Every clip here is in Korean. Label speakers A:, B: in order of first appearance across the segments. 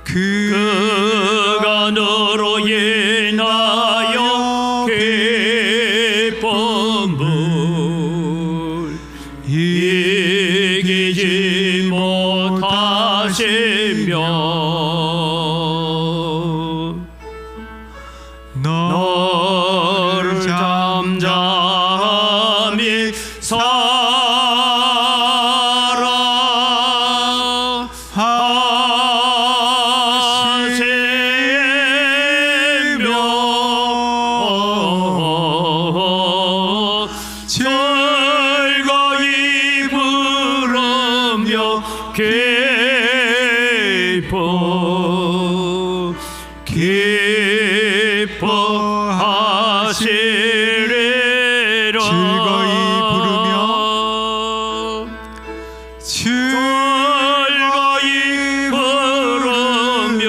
A: 그가 너로 인하여 기쁨을 이기지 못하시며 너를 잠잠히 즐거이 부르며 기뻐하시리라. 즐거이 부르며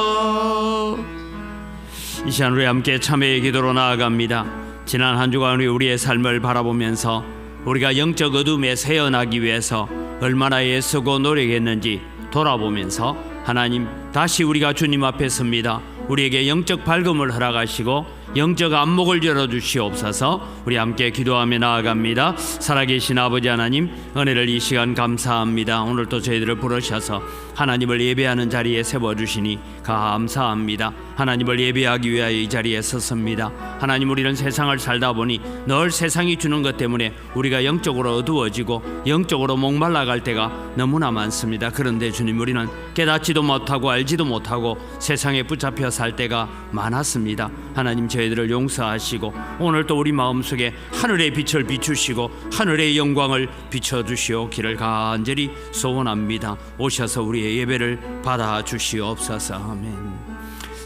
A: 기뻐하시리라. 이 시간 우리 함께 참회의 기도로 나아갑니다. 지난 한 주간 우리의 삶을 바라보면서 우리가 영적 어둠에 새어나기 위해서 얼마나 애쓰고 노력했는지 돌아보면서 하나님, 다시 우리가 주님 앞에 섭니다. 우리에게 영적 밝음을 허락하시고 영적 안목을 열어주시옵소서. 우리 함께 기도하며 나아갑니다. 살아계신 아버지 하나님, 은혜를 이 시간 감사합니다. 오늘 또 저희들을 부르셔서 하나님을 예배하는 자리에 세워주시니 감사합니다. 하나님을 예배하기 위하여 이 자리에 섰습니다. 하나님, 우리는 세상을 살다 보니 늘 세상이 주는 것 때문에 우리가 영적으로 어두워지고 영적으로 목말라갈 때가 너무나 많습니다. 그런데 주님, 우리는 깨닫지도 못하고 알지도 못하고 세상에 붙잡혀 살 때가 많았습니다. 하나님, 저희들을 용서하시고 오늘 또 우리 마음속에 하늘의 빛을 비추시고 하늘의 영광을 비춰주시옵기를 간절히 소원합니다. 오셔서 우리의 예배를 받아주시옵소서. 아멘.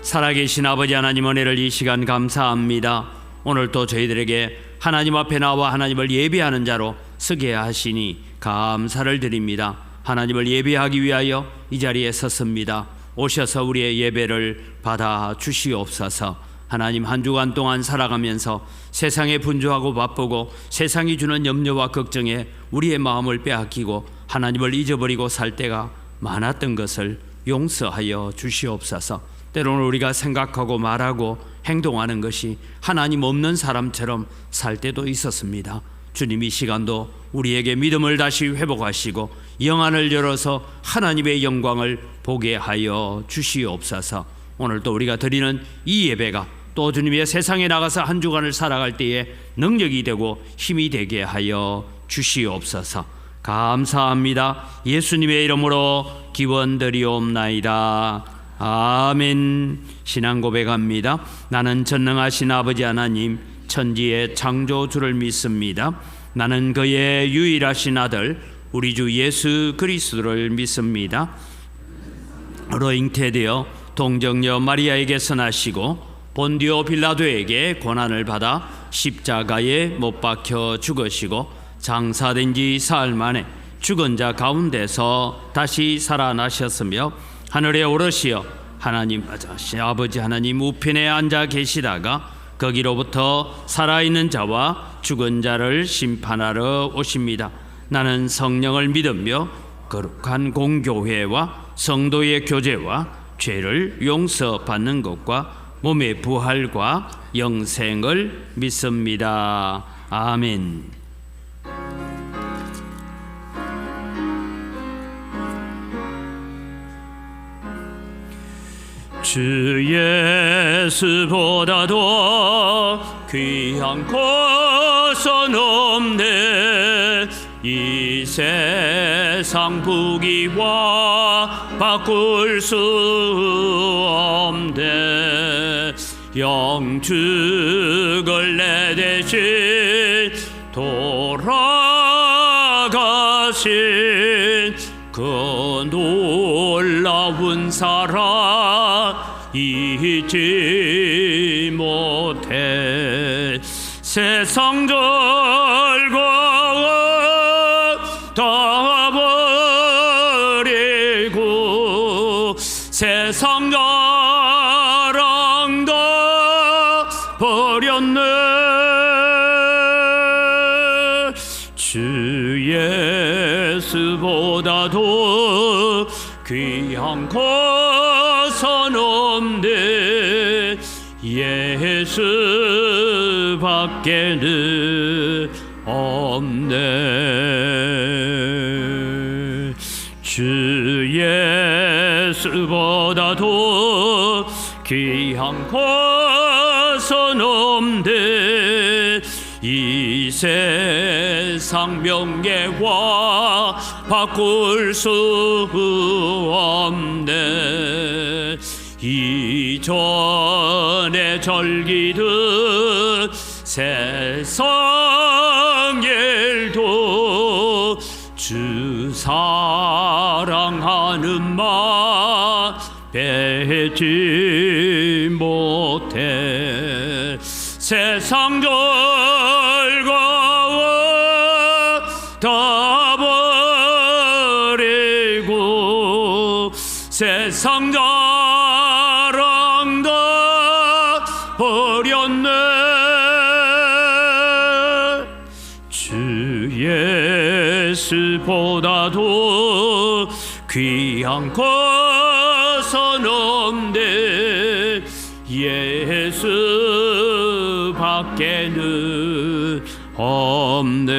A: 살아계신 아버지 하나님, 은혜를 이 시간 감사합니다. 오늘 또 저희들에게 하나님 앞에 나와 하나님을 예배하는 자로 서게 하시니 감사를 드립니다. 하나님을 예배하기 위하여 이 자리에 섰습니다. 오셔서 우리의 예배를 받아 주시옵소서. 하나님, 한 주간 동안 살아가면서 세상에 분주하고 바쁘고 세상이 주는 염려와 걱정에 우리의 마음을 빼앗기고 하나님을 잊어버리고 살 때가 많았던 것을 용서하여 주시옵소서. 때로는 우리가 생각하고 말하고 행동하는 것이 하나님 없는 사람처럼 살 때도 있었습니다. 주님, 이 시간도 우리에게 믿음을 다시 회복하시고 영안을 열어서 하나님의 영광을 보게 하여 주시옵소서. 오늘 또 우리가 드리는 이 예배가 또 주님의 세상에 나가서 한 주간을 살아갈 때에 능력이 되고 힘이 되게 하여 주시옵소서. 감사합니다. 예수님의 이름으로 기원드리옵나이다. 아멘. 신앙 고백합니다. 나는 전능하신 아버지 하나님, 천지의 창조주를 믿습니다. 나는 그의 유일하신 아들 우리 주 예수 그리스도를 믿습니다. 로 잉태되어 동정녀 마리아에게서 나시고 본디오 빌라도에게 고난을 받아 십자가에 못 박혀 죽으시고 장사된 지 사흘 만에 죽은 자 가운데서 다시 살아나셨으며 하늘에 오르시어 하나님 아버지 하나님 우편에 앉아 계시다가 거기로부터 살아있는 자와 죽은 자를 심판하러 오십니다. 나는 성령을 믿으며 거룩한 공교회와 성도의 교제와 죄를 용서받는 것과 몸의 부활과 영생을 믿습니다. 아멘. 주 예수보다도 귀한 것은 없네. 이 세상 부귀와 바꿀 수 없네. 영축을 내 대신 돌아가신 그 놀라운 사랑 잊지 못해. 세상 즐거움 다 버려 주 예수보다도 귀한 것은 없네. 예수밖에는 없네. 주 예수보다도 귀한 것은 없네. 이 세상 명예와 바꿀 수 없네. 이전에 절기듯 세상 일도 주 사랑하는 마 빼지 못해. 세상 즐거워 다 버리고 세상 자랑 다 버렸네. 주 예수보다도 귀한 것은 없네. 예수밖에는 없네.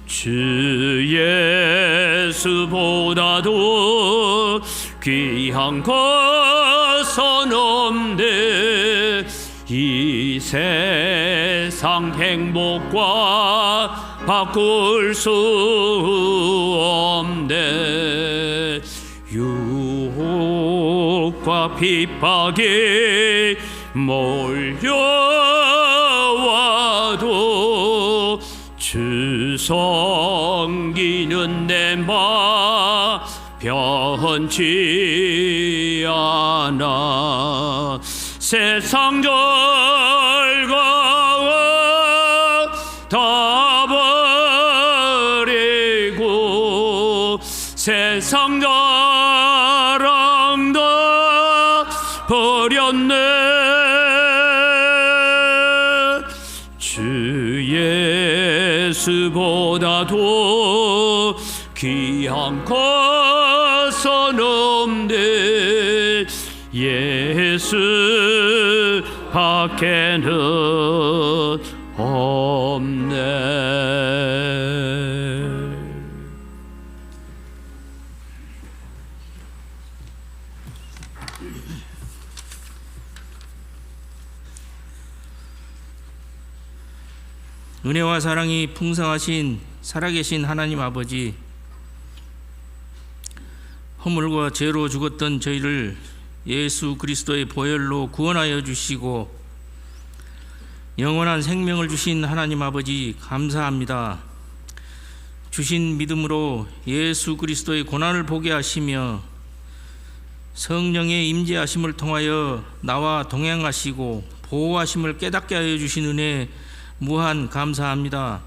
A: 주 예수보다도 귀한 것은 없네. 이 세상 행복과 바꿀 수 없네. 유혹과 핍박이 몰려와도 주 섬기는 내 마 변치 않아. 세상 즐거워 다 버리고 세상 자랑 다 버렸네. 주 예수보다도 귀한 것은 없네. 예수밖에는 없네.
B: 은혜와 사랑이 풍성하신 살아계신 하나님 아버지, 허물과 죄로 죽었던 저희를 예수 그리스도의 보혈로 구원하여 주시고 영원한 생명을 주신 하나님 아버지 감사합니다. 주신 믿음으로 예수 그리스도의 고난을 보게 하시며 성령의 임재하심을 통하여 나와 동행하시고 보호하심을 깨닫게 하여 주신 은혜 무한 감사합니다.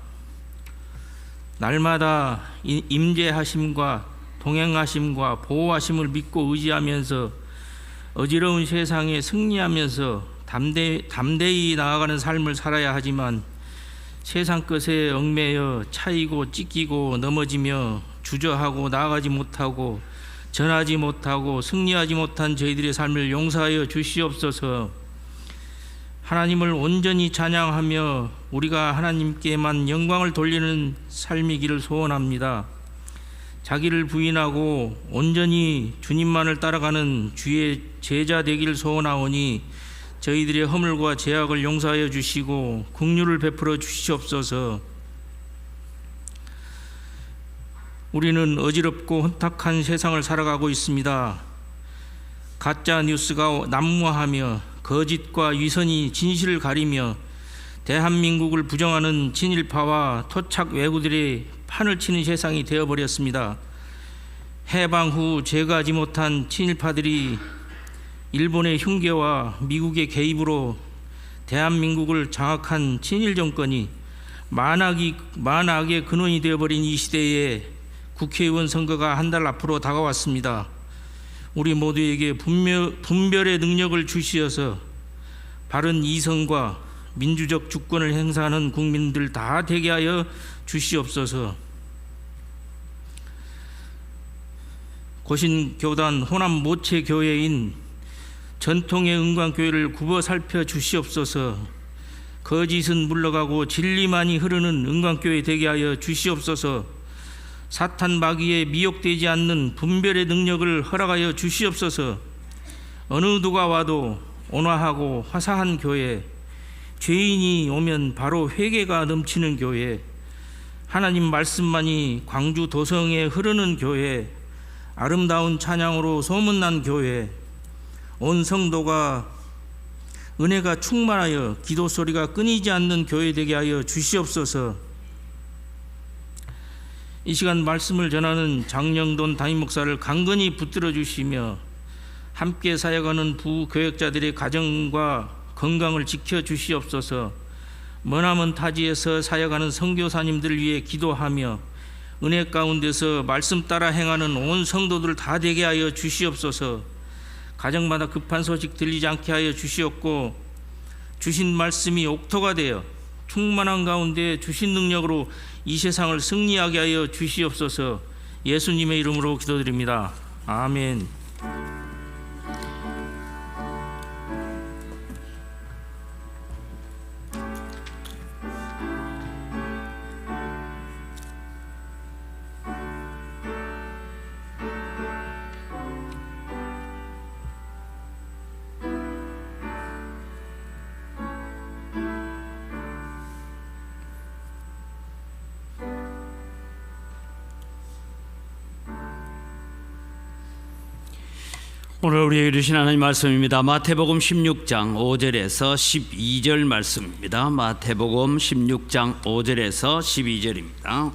B: 날마다 임재하심과 동행하심과 보호하심을 믿고 의지하면서 어지러운 세상에 승리하면서 담대히 나아가는 삶을 살아야 하지만 세상 것에 얽매여 차이고 찢기고 넘어지며 주저하고 나아가지 못하고 전하지 못하고 승리하지 못한 저희들의 삶을 용서하여 주시옵소서. 하나님을 온전히 찬양하며 우리가 하나님께만 영광을 돌리는 삶이기를 소원합니다. 자기를 부인하고 온전히 주님만을 따라가는 주의 제자 되기를 소원하오니 저희들의 허물과 죄악을 용서하여 주시고 긍휼을 베풀어 주시옵소서. 우리는 어지럽고 혼탁한 세상을 살아가고 있습니다. 가짜 뉴스가 난무하며 거짓과 위선이 진실을 가리며 대한민국을 부정하는 친일파와 토착 왜구들의 판을 치는 세상이 되어버렸습니다. 해방 후 제거하지 못한 친일파들이 일본의 흉계와 미국의 개입으로 대한민국을 장악한 친일 정권이 만악의 근원이 되어버린 이 시대에 국회의원 선거가 한 달 앞으로 다가왔습니다. 우리 모두에게 분별의 능력을 주시어서 바른 이성과 민주적 주권을 행사하는 국민들 다 되게 하여 주시옵소서. 고신교단 호남 모체 교회인 전통의 은광교회를 굽어 살펴 주시옵소서. 거짓은 물러가고 진리만이 흐르는 은광교회 되게 하여 주시옵소서. 사탄 마귀에 미혹되지 않는 분별의 능력을 허락하여 주시옵소서. 어느 누가 와도 온화하고 화사한 교회, 죄인이 오면 바로 회개가 넘치는 교회, 하나님 말씀만이 광주 도성에 흐르는 교회, 아름다운 찬양으로 소문난 교회, 온 성도가 은혜가 충만하여 기도 소리가 끊이지 않는 교회 되게 하여 주시옵소서. 이 시간 말씀을 전하는 장영돈 담임 목사를 강건히 붙들어 주시며 함께 사역하는 부교역자들의 가정과 건강을 지켜 주시옵소서. 머나먼 타지에서 사역하는 선교사님들을 위해 기도하며 은혜 가운데서 말씀 따라 행하는 온 성도들 다 되게 하여 주시옵소서. 가정마다 급한 소식 들리지 않게 하여 주시옵고 주신 말씀이 옥토가 되어 충만한 가운데 주신 능력으로 이 세상을 승리하게 하여 주시옵소서. 예수님의 이름으로 기도드립니다. 아멘.
A: 오늘 우리에게 주신 하나님 말씀입니다. 마태복음 16장 5절에서 12절 말씀입니다. 마태복음 16장 5절에서 12절입니다.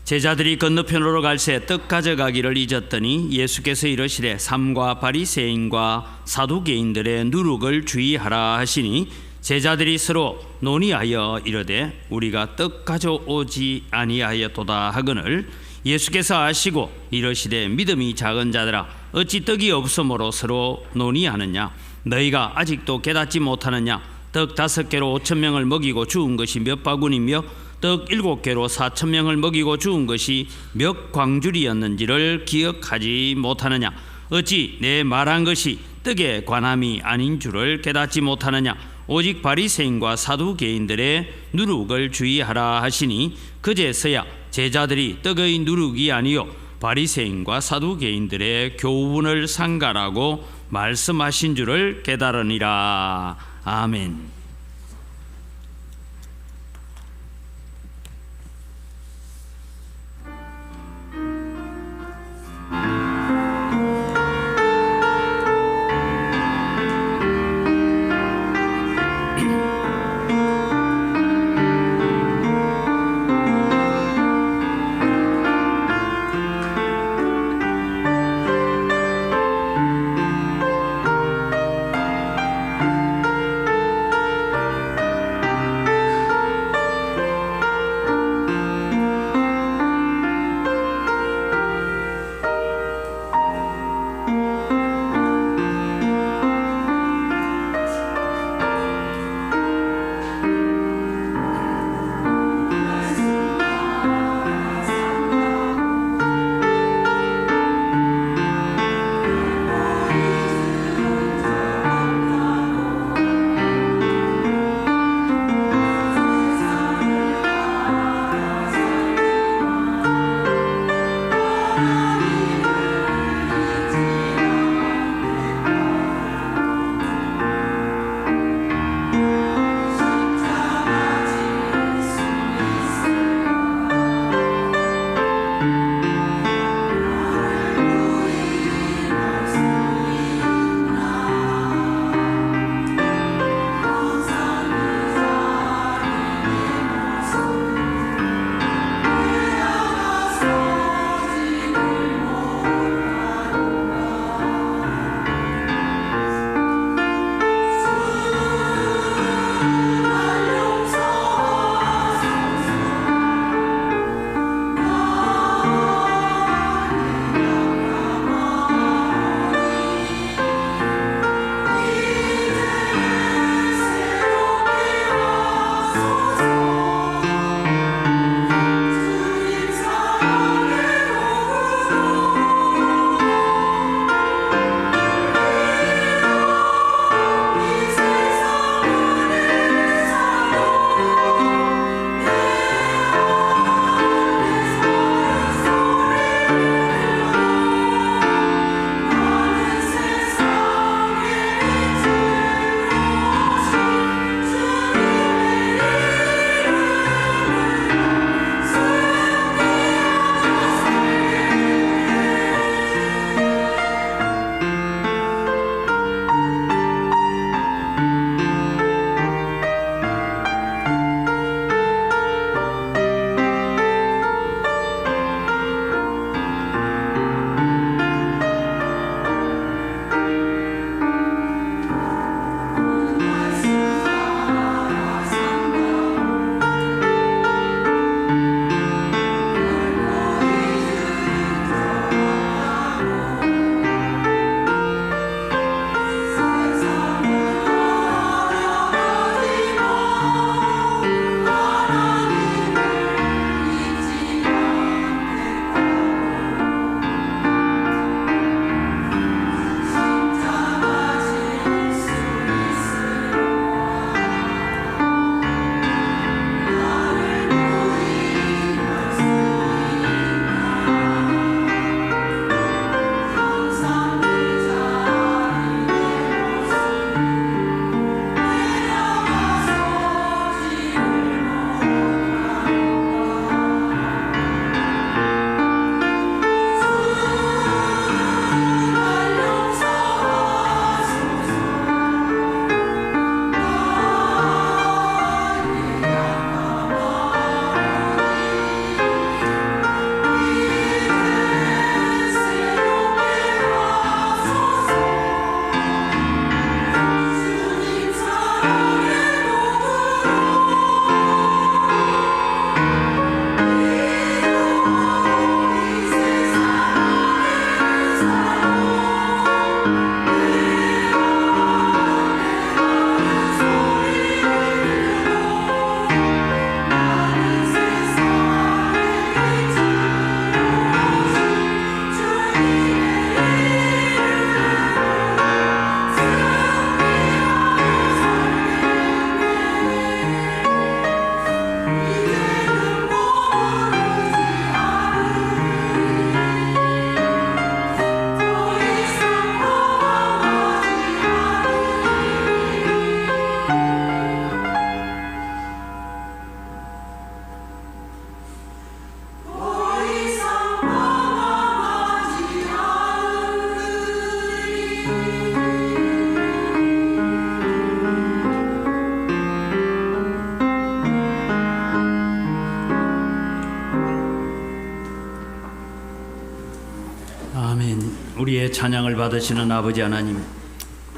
A: 제자들이 건너편으로 갈새 떡 가져가기를 잊었더니 예수께서 이르시되 삼가 바리새인과 사두개인들의 누룩을 주의하라 하시니 제자들이 서로 논의하여 이르되 우리가 떡 가져오지 아니하였도다 하거늘 예수께서 아시고 이르시되 믿음이 작은 자들아 어찌 떡이 없으므로 서로 논의하느냐 너희가 아직도 깨닫지 못하느냐 떡 5개로 5,000명을 먹이고 주운 것이 몇 바구니며 떡 7개로 4,000명을 먹이고 주운 것이 몇 광줄이었는지를 기억하지 못하느냐 어찌 내 말한 것이 떡에 관함이 아닌 줄을 깨닫지 못하느냐 오직 바리새인과 사두개인들의 누룩을 주의하라 하시니 그제서야 제자들이 떡의 누룩이 아니요 바리새인과 사두개인들의 교훈을 상가라고 말씀하신 줄을 깨달으니라. 아멘. 우리의 찬양을 받으시는 아버지 하나님,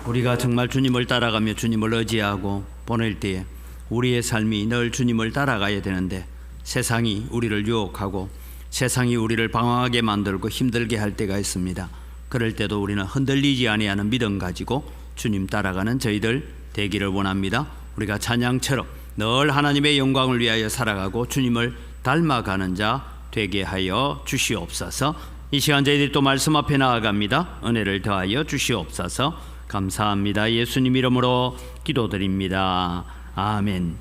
A: 우리가 정말 주님을 따라가며 주님을 의지하고 보낼 때에 우리의 삶이 늘 주님을 따라가야 되는데 세상이 우리를 유혹하고 세상이 우리를 방황하게 만들고 힘들게 할 때가 있습니다. 그럴 때도 우리는 흔들리지 아니하는 믿음 가지고 주님 따라가는 저희들 되기를 원합니다. 우리가 찬양처럼 늘 하나님의 영광을 위하여 살아가고 주님을 닮아가는 자 되게 하여 주시옵소서. 이 시간 저희들이 또 말씀 앞에 나아갑니다. 은혜를 더하여 주시옵소서. 감사합니다. 예수님 이름으로 기도드립니다. 아멘.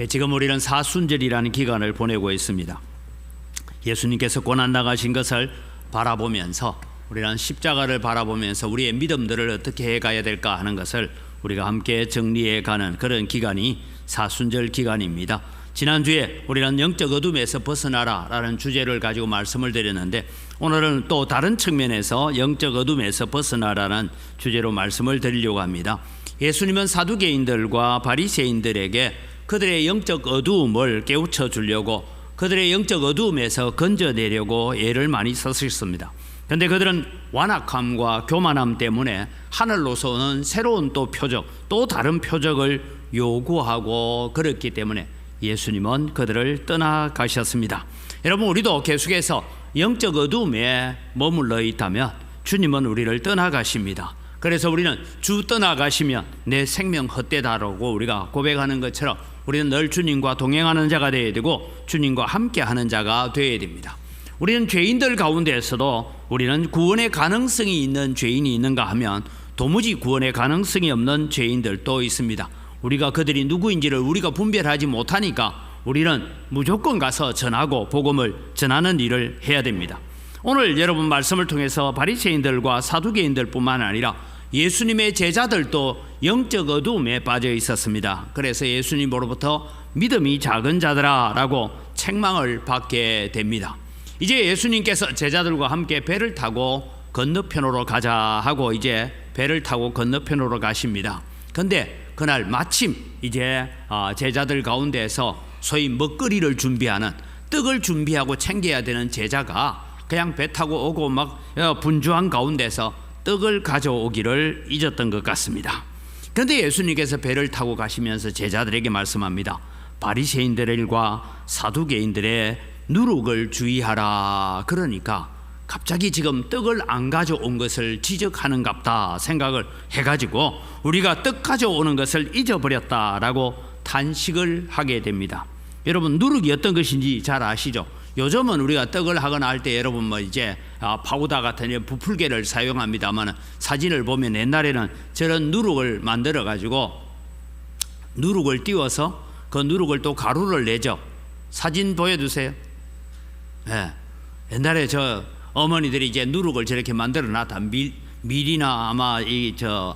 A: 지금 우리는 사순절이라는 기간을 보내고 있습니다. 예수님께서 고난 당하신 것을 바라보면서 우리는 십자가를 바라보면서 우리의 믿음들을 어떻게 해가야 될까 하는 것을 우리가 함께 정리해가는 그런 기간이 사순절 기간입니다. 지난주에 우리는 영적 어둠에서 벗어나라 라는 주제를 가지고 말씀을 드렸는데 오늘은 또 다른 측면에서 영적 어둠에서 벗어나라는 주제로 말씀을 드리려고 합니다. 예수님은 사두개인들과 바리새인들에게 그들의 영적 어두움을 깨우쳐 주려고 그들의 영적 어두움에서 건져내려고 애를 많이 썼습니다. 그런데 그들은 완악함과 교만함 때문에 하늘로서 오는 새로운 또 표적, 또 다른 표적을 요구하고 그랬기 때문에 예수님은 그들을 떠나가셨습니다. 여러분, 우리도 계속해서 영적 어두움에 머물러 있다면 주님은 우리를 떠나가십니다. 그래서 우리는 주 떠나가시면 내 생명 헛되다라고 우리가 고백하는 것처럼 우리는 늘 주님과 동행하는 자가 되어야 되고 주님과 함께하는 자가 되어야 됩니다. 우리는 죄인들 가운데에서도 우리는 구원의 가능성이 있는 죄인이 있는가 하면 도무지 구원의 가능성이 없는 죄인들도 있습니다. 우리가 그들이 누구인지를 우리가 분별하지 못하니까 우리는 무조건 가서 전하고 복음을 전하는 일을 해야 됩니다. 오늘 여러분 말씀을 통해서 바리새인들과 사두개인들뿐만 아니라 예수님의 제자들도 영적 어두움에 빠져 있었습니다. 그래서 예수님으로부터 믿음이 작은 자들아 라고 책망을 받게 됩니다. 이제 예수님께서 제자들과 함께 배를 타고 건너편으로 가자 하고 이제 배를 타고 건너편으로 가십니다. 근데 그날 마침 이제 제자들 가운데서 소위 먹거리를 준비하는 떡을 준비하고 챙겨야 되는 제자가 그냥 배 타고 오고 막 분주한 가운데서 떡을 가져오기를 잊었던 것 같습니다. 그런데 예수님께서 배를 타고 가시면서 제자들에게 말씀합니다. 바리새인들과 사두개인들의 누룩을 주의하라. 그러니까 갑자기 지금 떡을 안 가져온 것을 지적하는갑다 생각을 해가지고 우리가 떡 가져오는 것을 잊어버렸다라고 탄식을 하게 됩니다. 여러분, 누룩이 어떤 것인지 잘 아시죠? 요즘은 우리가 떡을 하거나 할 때 여러분 뭐 이제 파우더 같은 부풀개를 사용합니다만 사진을 보면 옛날에는 저런 누룩을 만들어 가지고 누룩을 띄워서 그 누룩을 또 가루를 내죠. 사진 보여주세요. 네. 옛날에 저 어머니들이 이제 누룩을 저렇게 만들어 놨다. 밀이나 아마 이 저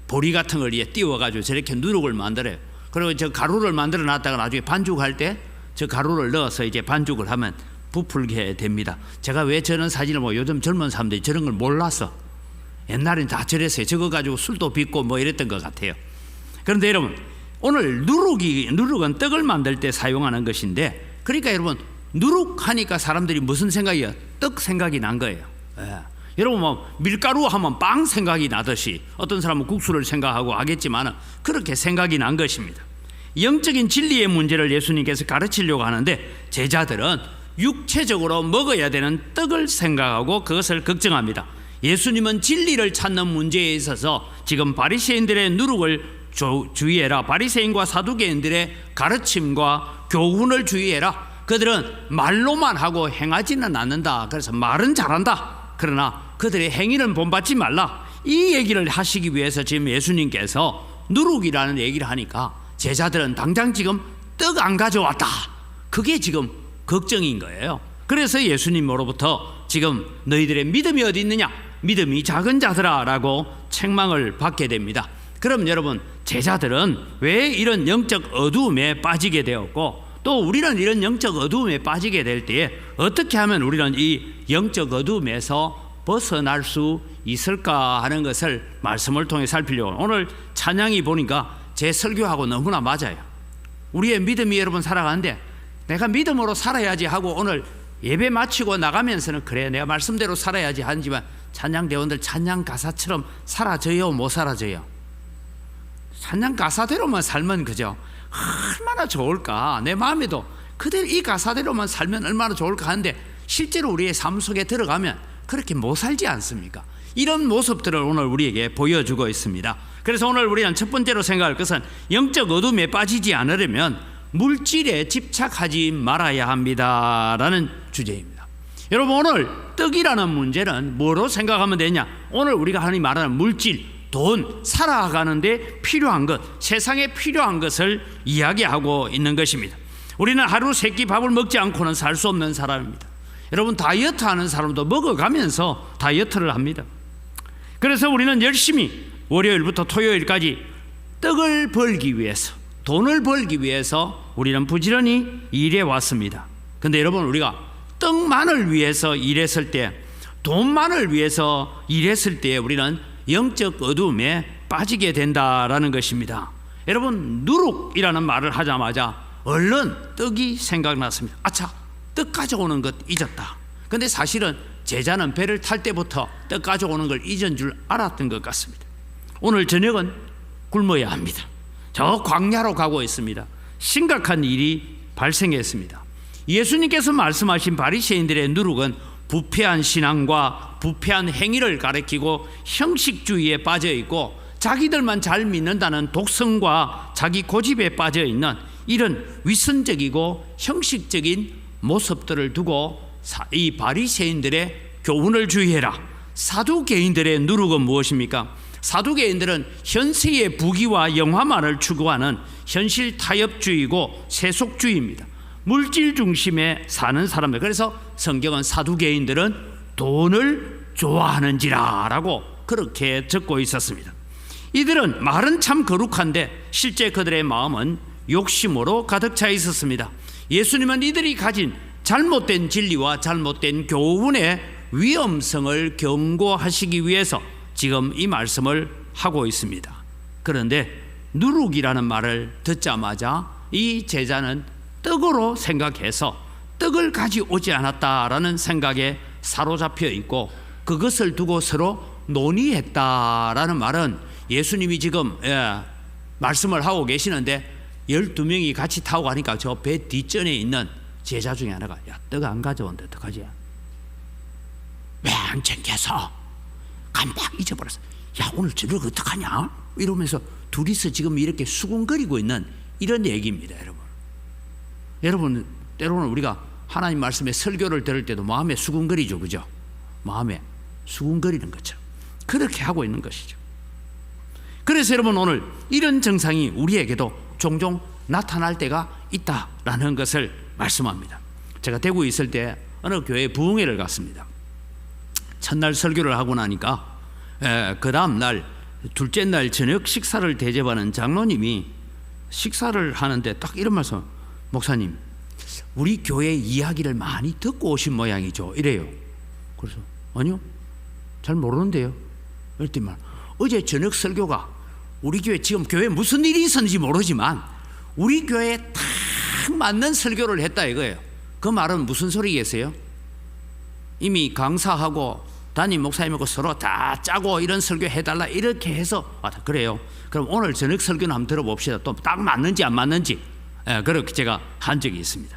A: 보리 같은 걸 이제 띄워 가지고 저렇게 누룩을 만들어요. 그리고 저 가루를 만들어 놨다가 나중에 반죽할 때 저 가루를 넣어서 이제 반죽을 하면 부풀게 됩니다. 제가 왜 저런 사진을 보고 요즘 젊은 사람들이 저런 걸 몰라서 옛날엔 다 저랬어요. 저거 가지고 술도 빚고 뭐 이랬던 것 같아요. 그런데 여러분, 오늘 누룩은 떡을 만들 때 사용하는 것인데, 그러니까 여러분 누룩하니까 사람들이 무슨 생각이야? 떡 생각이 난 거예요. 예. 여러분 뭐 밀가루 하면 빵 생각이 나듯이 어떤 사람은 국수를 생각하고 하겠지만 그렇게 생각이 난 것입니다. 영적인 진리의 문제를 예수님께서 가르치려고 하는데 제자들은 육체적으로 먹어야 되는 떡을 생각하고 그것을 걱정합니다. 예수님은 진리를 찾는 문제에 있어서 지금 바리새인들의 누룩을 주의해라. 바리새인과 사두개인들의 가르침과 교훈을 주의해라. 그들은 말로만 하고 행하지는 않는다. 그래서 말은 잘한다. 그러나 그들의 행위는 본받지 말라. 이 얘기를 하시기 위해서 지금 예수님께서 누룩이라는 얘기를 하니까 제자들은 당장 지금 떡 안 가져왔다. 그게 지금 걱정인 거예요. 그래서 예수님으로부터 지금 너희들의 믿음이 어디 있느냐? 믿음이 작은 자들아 라고 책망을 받게 됩니다. 그럼 여러분, 제자들은 왜 이런 영적 어두움에 빠지게 되었고 또 우리는 이런 영적 어두움에 빠지게 될 때에 어떻게 하면 우리는 이 영적 어두움에서 벗어날 수 있을까 하는 것을 말씀을 통해 살피려고 오늘 찬양이 보니까 제 설교하고 너무나 맞아요. 우리의 믿음이 여러분 살아가는데 내가 믿음으로 살아야지 하고 오늘 예배 마치고 나가면서는 그래 내가 말씀대로 살아야지 하지만 찬양대원들 찬양 가사처럼 사라져요, 못 사라져요? 찬양 가사대로만 살면 그죠? 얼마나 좋을까. 내 마음에도 그대로 이 가사대로만 살면 얼마나 좋을까 하는데 실제로 우리의 삶 속에 들어가면 그렇게 못 살지 않습니까? 이런 모습들을 오늘 우리에게 보여주고 있습니다. 그래서 오늘 우리는 첫 번째로 생각할 것은 영적 어둠에 빠지지 않으려면 물질에 집착하지 말아야 합니다라는 주제입니다. 여러분, 오늘 떡이라는 문제는 뭐로 생각하면 되냐? 오늘 우리가 흔히 말하는 물질, 돈, 살아가는데 필요한 것, 세상에 필요한 것을 이야기하고 있는 것입니다. 우리는 하루 세 끼 밥을 먹지 않고는 살 수 없는 사람입니다. 여러분, 다이어트 하는 사람도 먹어가면서 다이어트를 합니다. 그래서 우리는 열심히 월요일부터 토요일까지 떡을 벌기 위해서, 돈을 벌기 위해서 우리는 부지런히 일해 왔습니다. 근데 여러분, 우리가 떡만을 위해서 일했을 때, 돈만을 위해서 일했을 때 우리는 영적 어둠에 빠지게 된다라는 것입니다. 여러분, 누룩이라는 말을 하자마자 얼른 떡이 생각났습니다. 아차, 떡 가져오는 것 잊었다. 근데 사실은 제자는 배를 탈 때부터 떡 가져오는 걸 잊은 줄 알았던 것 같습니다. 오늘 저녁은 굶어야 합니다. 저 광야로 가고 있습니다. 심각한 일이 발생했습니다. 예수님께서 말씀하신 바리새인들의 누룩은 부패한 신앙과 부패한 행위를 가리키고 형식주의에 빠져 있고 자기들만 잘 믿는다는 독성과 자기 고집에 빠져 있는 이런 위선적이고 형식적인 모습들을 두고 이 바리새인들의 교훈을 주의해라. 사두개인들의 누룩은 무엇입니까? 사두개인들은 현세의 부귀와 영화만을 추구하는 현실 타협주의고 세속주의입니다. 물질 중심에 사는 사람들. 그래서 성경은 사두개인들은 돈을 좋아하는지라 라고 그렇게 적고 있었습니다. 이들은 말은 참 거룩한데 실제 그들의 마음은 욕심으로 가득 차 있었습니다. 예수님은 이들이 가진 잘못된 진리와 잘못된 교훈의 위험성을 경고하시기 위해서 지금 이 말씀을 하고 있습니다. 그런데 누룩이라는 말을 듣자마자 이 제자는 떡으로 생각해서 떡을 가져오지 않았다라는 생각에 사로잡혀 있고 그것을 두고 서로 논의했다라는 말은 예수님이 지금 말씀을 하고 계시는데 12명이 같이 타고 가니까 저 배 뒷전에 있는 제자 중에 하나가 야, 떡 안 가져온다 어떡하지? 왜 안 챙겨서? 깜빡 잊어버렸어. 야, 오늘 저녁 어떡하냐? 이러면서 둘이서 지금 이렇게 수군거리고 있는 이런 얘기입니다. 여러분 때로는 우리가 하나님 말씀에 설교를 들을 때도 마음에 수군거리죠, 그죠? 마음에 수군거리는 거죠. 그렇게 하고 있는 것이죠. 그래서 여러분, 오늘 이런 증상이 우리에게도 종종 나타날 때가 있다라는 것을 말씀합니다. 제가 대구에 있을 때 어느 교회에 부흥회를 갔습니다. 첫날 설교를 하고 나니까 그 다음 날 둘째 날 저녁 식사를 대접하는 장로님이 식사를 하는데 딱 이런 말씀, 목사님 우리 교회 이야기를 많이 듣고 오신 모양이죠, 이래요. 그래서 아니요, 잘 모르는데요. 그랬더니 어제 저녁 설교가 우리 교회, 지금 교회에 무슨 일이 있었는지 모르지만 우리 교회에 딱 맞는 설교를 했다 이거예요. 그 말은 무슨 소리겠어요? 이미 강사하고 담임 목사님하고 서로 다 짜고 이런 설교 해달라 이렇게 해서 그래요. 그럼 오늘 저녁 설교는 한번 들어봅시다. 또 딱 맞는지 안 맞는지. 그렇게 제가 한 적이 있습니다.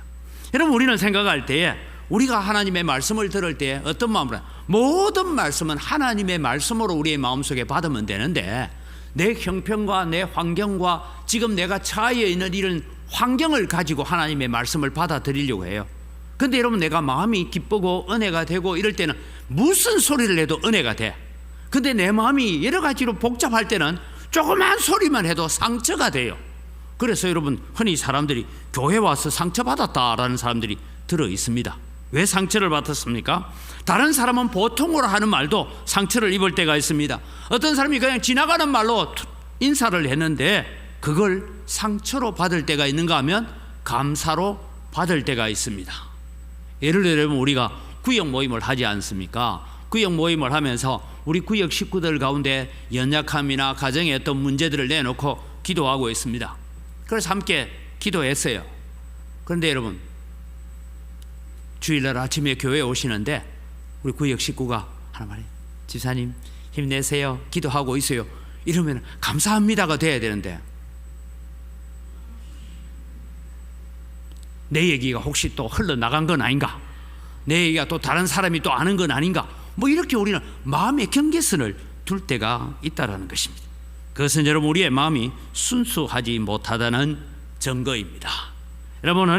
A: 여러분, 우리는 생각할 때에 우리가 하나님의 말씀을 들을 때 어떤 마음으로, 모든 말씀은 하나님의 말씀으로 우리의 마음속에 받으면 되는데 내 형편과 내 환경과 지금 내가 처해 있는 이런 환경을 가지고 하나님의 말씀을 받아들이려고 해요. 근데 여러분, 내가 마음이 기쁘고 은혜가 되고 이럴 때는 무슨 소리를 해도 은혜가 돼. 근데 내 마음이 여러 가지로 복잡할 때는 조그만 소리만 해도 상처가 돼요. 그래서 여러분, 흔히 사람들이 교회 와서 상처받았다라는 사람들이 들어 있습니다. 왜 상처를 받았습니까? 다른 사람은 보통으로 하는 말도 상처를 입을 때가 있습니다. 어떤 사람이 그냥 지나가는 말로 인사를 했는데 그걸 상처로 받을 때가 있는가 하면 감사로 받을 때가 있습니다. 예를 들면 우리가 구역 모임을 하지 않습니까? 구역 모임을 하면서 우리 구역 식구들 가운데 연약함이나 가정의 어떤 문제들을 내놓고 기도하고 있습니다. 그래서 함께 기도했어요. 그런데 여러분, 주일날 아침에 교회에 오시는데 우리 구역 식구가 하나 말해요. 집사님 힘내세요, 기도하고 있어요, 이러면 감사합니다가 돼야 되는데, 내 얘기가 혹시 또 흘러나간 건 아닌가, 내 얘기가 또 다른 사람이 또 아는 건 아닌가, 뭐 이렇게 우리는 마음의 경계선을 둘 때가 있다라는 것입니다. 그것은 여러분 우리의 마음이 순수하지 못하다는 증거입니다. 여러분,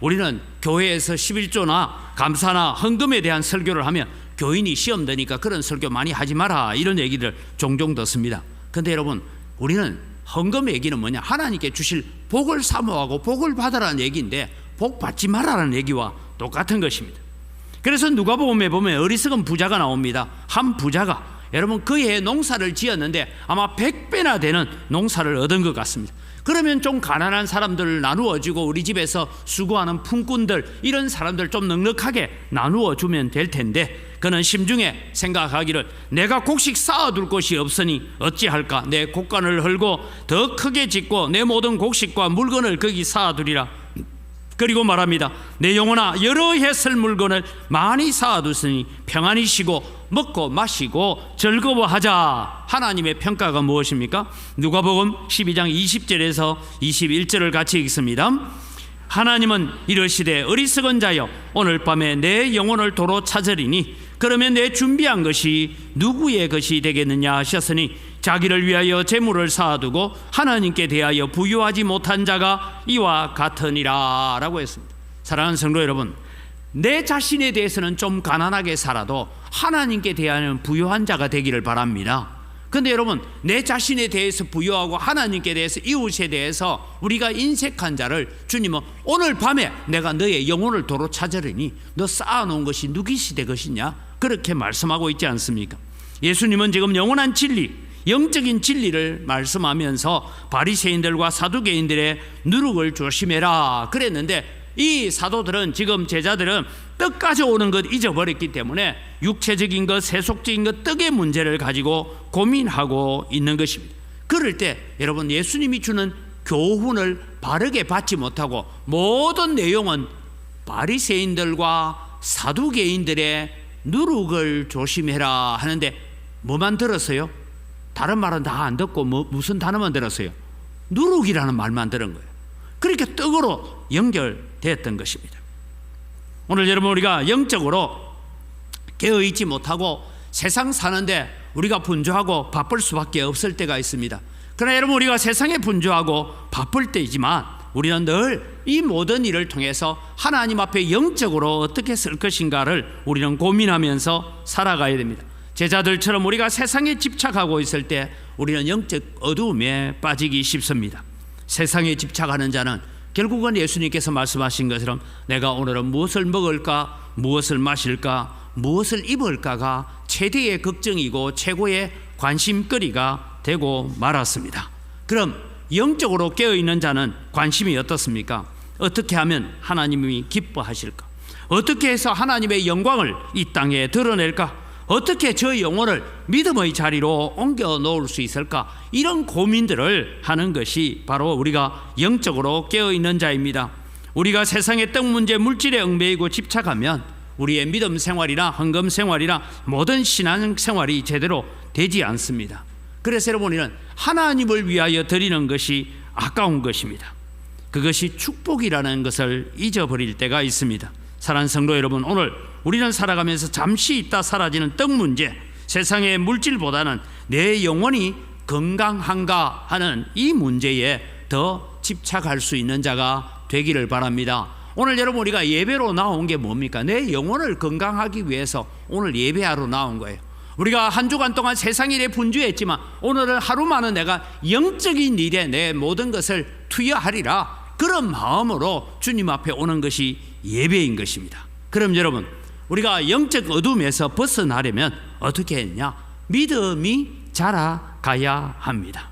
A: 우리는 교회에서 11조나 감사나 헌금에 대한 설교를 하면 교인이 시험 드니까 그런 설교 많이 하지 마라, 이런 얘기를 종종 듣습니다. 근데 여러분, 우리는 헌금 얘기는 뭐냐, 하나님께 주실 복을 사모하고 복을 받으라는 얘기인데 복 받지 마라는 얘기와 똑같은 것입니다. 그래서 누가복음에 보면 어리석은 부자가 나옵니다. 한 부자가 여러분 그 해에 농사를 지었는데 아마 100배나 되는 농사를 얻은 것 같습니다. 그러면 좀 가난한 사람들을 나누어주고 우리 집에서 수고하는 품꾼들, 이런 사람들 좀 넉넉하게 나누어주면 될 텐데, 그는 심중에 생각하기를 내가 곡식 쌓아둘 곳이 없으니 어찌할까, 내 곡간을 헐고 더 크게 짓고 내 모든 곡식과 물건을 거기 쌓아두리라. 그리고 말합니다. 내 영혼아, 여러 해 쓸 물건을 많이 쌓아두으니 평안히 쉬고 먹고 마시고 즐거워하자. 하나님의 평가가 무엇입니까? 누가복음 12장 20절에서 21절을 같이 읽습니다. 하나님은 이르시되 어리석은 자여, 오늘 밤에 내 영혼을 도로 찾으리니 그러면 내 준비한 것이 누구의 것이 되겠느냐 하셨으니 자기를 위하여 재물을 쌓아두고 하나님께 대하여 부유하지 못한 자가 이와 같으니라 라고 했습니다. 사랑하는 성도 여러분, 내 자신에 대해서는 좀 가난하게 살아도 하나님께 대하여 부유한 자가 되기를 바랍니다. 근데 여러분, 내 자신에 대해서 부유하고 하나님께 대해서, 이웃에 대해서 우리가 인색한 자를 주님은 오늘 밤에 내가 너의 영혼을 도로 찾으리니 너 쌓아놓은 것이 누구의 되 것이냐, 그렇게 말씀하고 있지 않습니까? 예수님은 지금 영원한 진리, 영적인 진리를 말씀하면서 바리새인들과 사두개인들의 누룩을 조심해라 그랬는데, 이 사도들은, 지금 제자들은 떡 가져오는 것 잊어버렸기 때문에 육체적인 것, 세속적인 것, 떡의 문제를 가지고 고민하고 있는 것입니다. 그럴 때 여러분, 예수님이 주는 교훈을 바르게 받지 못하고 모든 내용은 바리새인들과 사두개인들의 누룩을 조심해라 하는데 뭐만 들었어요? 다른 말은 다 안 듣고 무슨 단어만 들었어요? 누룩이라는 말만 들은 거예요. 그렇게 떡으로 연결되었던 것입니다. 오늘 여러분, 우리가 영적으로 깨어있지 못하고 세상 사는데 우리가 분주하고 바쁠 수밖에 없을 때가 있습니다. 그러나 여러분, 우리가 세상에 분주하고 바쁠 때이지만 우리는 늘 이 모든 일을 통해서 하나님 앞에 영적으로 어떻게 쓸 것인가를 우리는 고민하면서 살아가야 됩니다. 제자들처럼 우리가 세상에 집착하고 있을 때 우리는 영적 어두움에 빠지기 쉽습니다. 세상에 집착하는 자는 결국은 예수님께서 말씀하신 것처럼 내가 오늘은 무엇을 먹을까, 무엇을 마실까, 무엇을 입을까가 최대의 걱정이고 최고의 관심거리가 되고 말았습니다. 그럼 영적으로 깨어있는 자는 관심이 어떻습니까? 어떻게 하면 하나님이 기뻐하실까? 어떻게 해서 하나님의 영광을 이 땅에 드러낼까? 어떻게 저 영혼을 믿음의 자리로 옮겨 놓을 수 있을까? 이런 고민들을 하는 것이 바로 우리가 영적으로 깨어있는 자입니다. 우리가 세상의 떡 문제, 물질에 얽매이고 집착하면 우리의 믿음 생활이나 헌금 생활이나 모든 신앙 생활이 제대로 되지 않습니다. 그래서 여러분, 우리는 하나님을 위하여 드리는 것이 아까운 것입니다. 그것이 축복이라는 것을 잊어버릴 때가 있습니다. 사랑하는 성도 여러분, 오늘 우리는 살아가면서 잠시 있다 사라지는 떡 문제, 세상의 물질보다는 내 영혼이 건강한가 하는 이 문제에 더 집착할 수 있는 자가 되기를 바랍니다. 오늘 여러분, 우리가 예배로 나온 게 뭡니까? 내 영혼을 건강하기 위해서 오늘 예배하러 나온 거예요. 우리가 한 주간 동안 세상 일에 분주했지만 오늘은 하루만은 내가 영적인 일에 내 모든 것을 투여하리라, 그런 마음으로 주님 앞에 오는 것이 예배인 것입니다. 그럼 여러분, 우리가 영적 어둠에서 벗어나려면 어떻게 했냐? 믿음이 자라가야 합니다.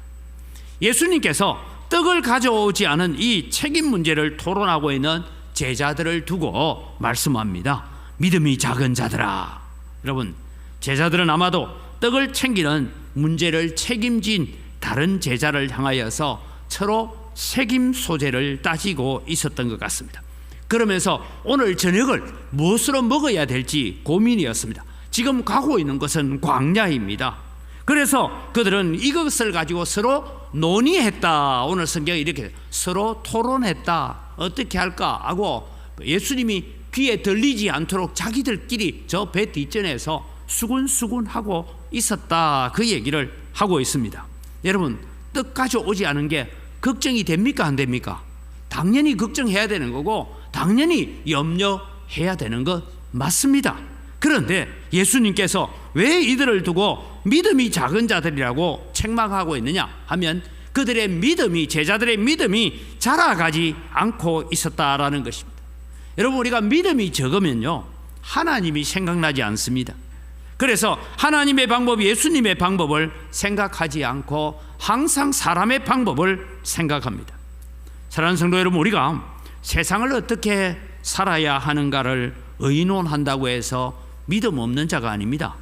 A: 예수님께서 떡을 가져오지 않은 이 책임 문제를 토론하고 있는 제자들을 두고 말씀합니다. 믿음이 작은 자들아. 여러분, 제자들은 아마도 떡을 챙기는 문제를 책임진 다른 제자를 향하여서 서로 책임 소재를 따지고 있었던 것 같습니다. 그러면서 오늘 저녁을 무엇으로 먹어야 될지 고민이었습니다. 지금 가고 있는 것은 광야입니다. 그래서 그들은 이것을 가지고 서로 논의했다. 오늘 성경에 이렇게 서로 토론했다. 어떻게 할까 하고 예수님이 귀에 들리지 않도록 자기들끼리 저 배 뒷전에서 수군수군하고 있었다. 그 얘기를 하고 있습니다. 여러분, 뜻까지 오지 않은 게 걱정이 됩니까? 안 됩니까? 당연히 걱정해야 되는 거고 당연히 염려해야 되는 것 맞습니다. 그런데 예수님께서 왜 이들을 두고 믿음이 작은 자들이라고 책망하고 있느냐 하면 그들의 믿음이, 제자들의 믿음이 자라가지 않고 있었다라는 것입니다. 여러분, 우리가 믿음이 적으면요 하나님이 생각나지 않습니다. 그래서 하나님의 방법, 예수님의 방법을 생각하지 않고 항상 사람의 방법을 생각합니다. 사랑하는 성도 여러분, 우리가 세상을 어떻게 살아야 하는가를 의논한다고 해서 믿음 없는 자가 아닙니다.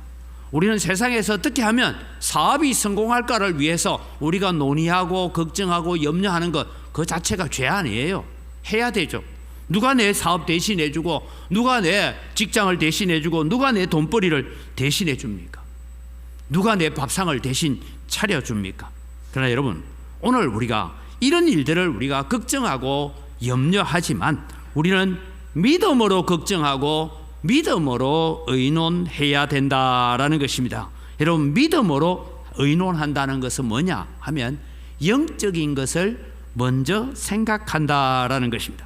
A: 우리는 세상에서 어떻게 하면 사업이 성공할까를 위해서 우리가 논의하고 걱정하고 염려하는 것, 그 자체가 죄 아니에요. 해야 되죠. 누가 내 사업 대신해 주고, 누가 내 직장을 대신해 주고, 누가 내 돈벌이를 대신해 줍니까? 누가 내 밥상을 대신 차려 줍니까? 그러나 여러분, 오늘 우리가 이런 일들을 우리가 걱정하고 염려하지만 우리는 믿음으로 걱정하고 믿음으로 의논해야 된다라는 것입니다. 여러분, 믿음으로 의논한다는 것은 뭐냐 하면 영적인 것을 먼저 생각한다라는 것입니다.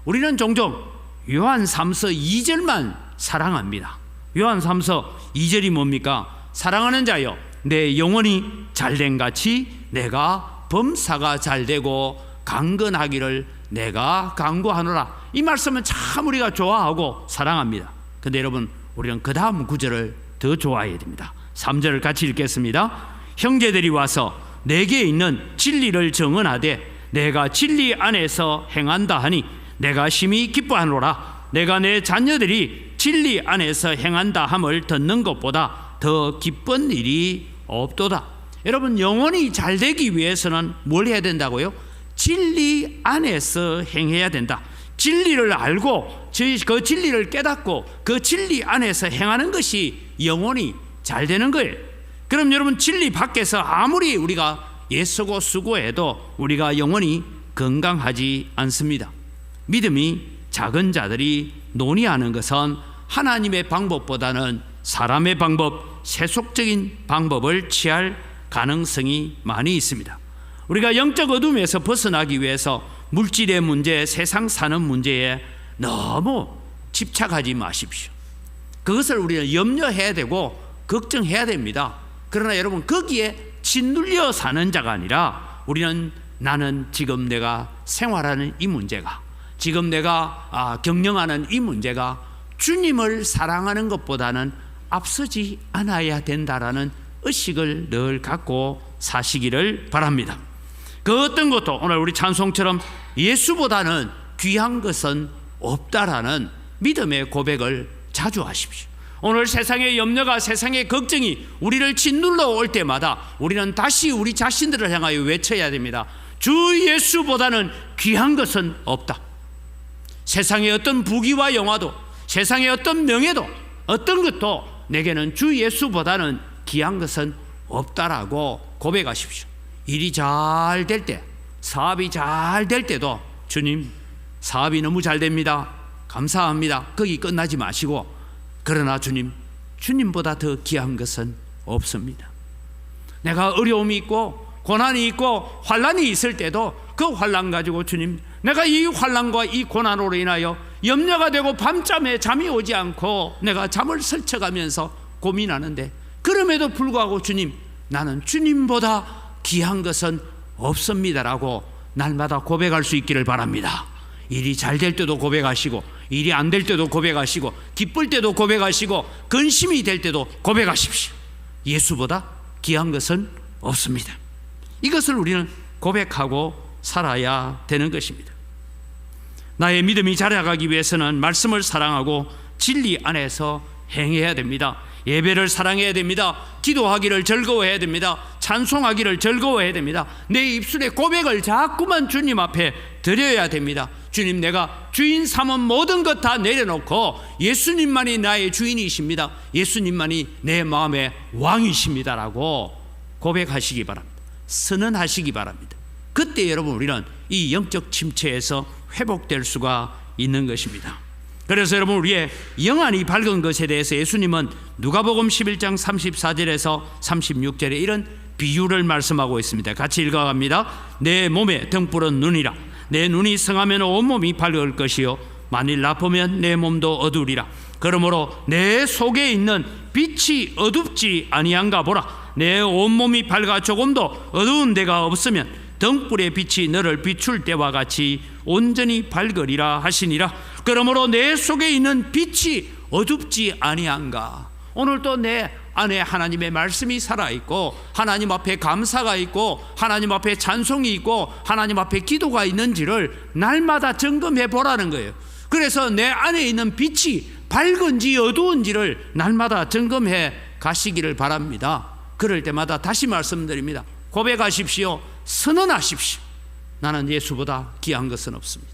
A: 우리는 종종 요한 3서 2절만 사랑합니다. 요한 3서 2절이 뭡니까? 사랑하는 자여, 내 영혼이 잘된 같이 내가 범사가 잘되고 강건하기를 내가 강구하노라. 이 말씀은 참 우리가 좋아하고 사랑합니다. 근데 여러분, 우리는 그 다음 구절을 더 좋아해야 됩니다. 3절을 같이 읽겠습니다. 형제들이 와서 내게 있는 진리를 정언하되 내가 진리 안에서 행한다 하니 내가 심히 기뻐하노라. 내가 내 자녀들이 진리 안에서 행한다 함을 듣는 것보다 더 기쁜 일이 없도다. 여러분, 영혼이 잘 되기 위해서는 뭘 해야 된다고요? 진리 안에서 행해야 된다. 진리를 알고 그 진리를 깨닫고 그 진리 안에서 행하는 것이 영혼이 잘 되는 거예요. 그럼 여러분, 진리 밖에서 아무리 우리가 애쓰고 수고해도 우리가 영혼이 건강하지 않습니다. 믿음이 작은 자들이 논의하는 것은 하나님의 방법보다는 사람의 방법, 세속적인 방법을 취할 가능성이 많이 있습니다. 우리가 영적 어둠에서 벗어나기 위해서 물질의 문제, 세상 사는 문제에 너무 집착하지 마십시오. 그것을 우리는 염려해야 되고 걱정해야 됩니다. 그러나 여러분, 거기에 짓눌려 사는 자가 아니라 우리는 나는 지금 내가 생활하는 이 문제가, 지금 내가 경영하는 이 문제가 주님을 사랑하는 것보다는 앞서지 않아야 된다라는 의식을 늘 갖고 사시기를 바랍니다. 그 어떤 것도 오늘 우리 찬송처럼 예수보다는 귀한 것은 없다라는 믿음의 고백을 자주 하십시오. 오늘 세상의 염려가, 세상의 걱정이 우리를 짓눌러 올 때마다 우리는 다시 우리 자신들을 향하여 외쳐야 됩니다. 주 예수보다는 귀한 것은 없다. 세상의 어떤 부귀와 영화도, 세상의 어떤 명예도, 어떤 것도 내게는 주 예수보다는 귀한 것은 없다라고 고백하십시오. 일이 잘 될 때, 사업이 잘 될 때도 주님, 사업이 너무 잘 됩니다, 감사합니다, 거기 끝나지 마시고, 그러나 주님, 주님보다 더 귀한 것은 없습니다. 내가 어려움이 있고 고난이 있고 환난이 있을 때도 그 환난 가지고 주님, 내가 이 환난과 이 고난으로 인하여 염려가 되고 밤잠에 잠이 오지 않고 내가 잠을 설쳐가면서 고민하는데, 그럼에도 불구하고 주님, 나는 주님보다 귀한 것은 없습니다라고 날마다 고백할 수 있기를 바랍니다. 일이 잘 될 때도 고백하시고, 일이 안 될 때도 고백하시고, 기쁠 때도 고백하시고, 근심이 될 때도 고백하십시오. 예수보다 귀한 것은 없습니다. 이것을 우리는 고백하고 살아야 되는 것입니다. 나의 믿음이 자라가기 위해서는 말씀을 사랑하고 진리 안에서 행해야 됩니다. 예배를 사랑해야 됩니다. 기도하기를 즐거워해야 됩니다. 찬송하기를 즐거워해야 됩니다. 내 입술의 고백을 자꾸만 주님 앞에 드려야 됩니다. 주님, 내가 주인 삼은 모든 것 다 내려놓고 예수님만이 나의 주인이십니다. 예수님만이 내 마음의 왕이십니다라고 고백하시기 바랍니다. 선언하시기 바랍니다. 그때 여러분 우리는 이 영적 침체에서 회복될 수가 있는 것입니다. 그래서 여러분 우리의 영안이 밝은 것에 대해서 예수님은 누가복음 11장 34절에서 36절에 이런 비유를 말씀하고 있습니다. 같이 읽어갑니다. 내 몸에 등불은 눈이라. 내 눈이 성하면 온몸이 밝을 것이요 만일 나쁘면 내 몸도 어두우리라. 그러므로 내 속에 있는 빛이 어둡지 아니한가 보라. 내 온몸이 밝아 조금도 어두운 데가 없으면 등불의 빛이 너를 비출 때와 같이 온전히 밝으리라 하시니라. 그러므로 내 속에 있는 빛이 어둡지 아니한가. 오늘도 내 안에 하나님의 말씀이 살아있고 하나님 앞에 감사가 있고 하나님 앞에 찬송이 있고 하나님 앞에 기도가 있는지를 날마다 점검해 보라는 거예요. 그래서 내 안에 있는 빛이 밝은지 어두운지를 날마다 점검해 가시기를 바랍니다. 그럴 때마다 다시 말씀드립니다. 고백하십시오. 선언하십시오. 나는 예수보다 귀한 것은 없습니다.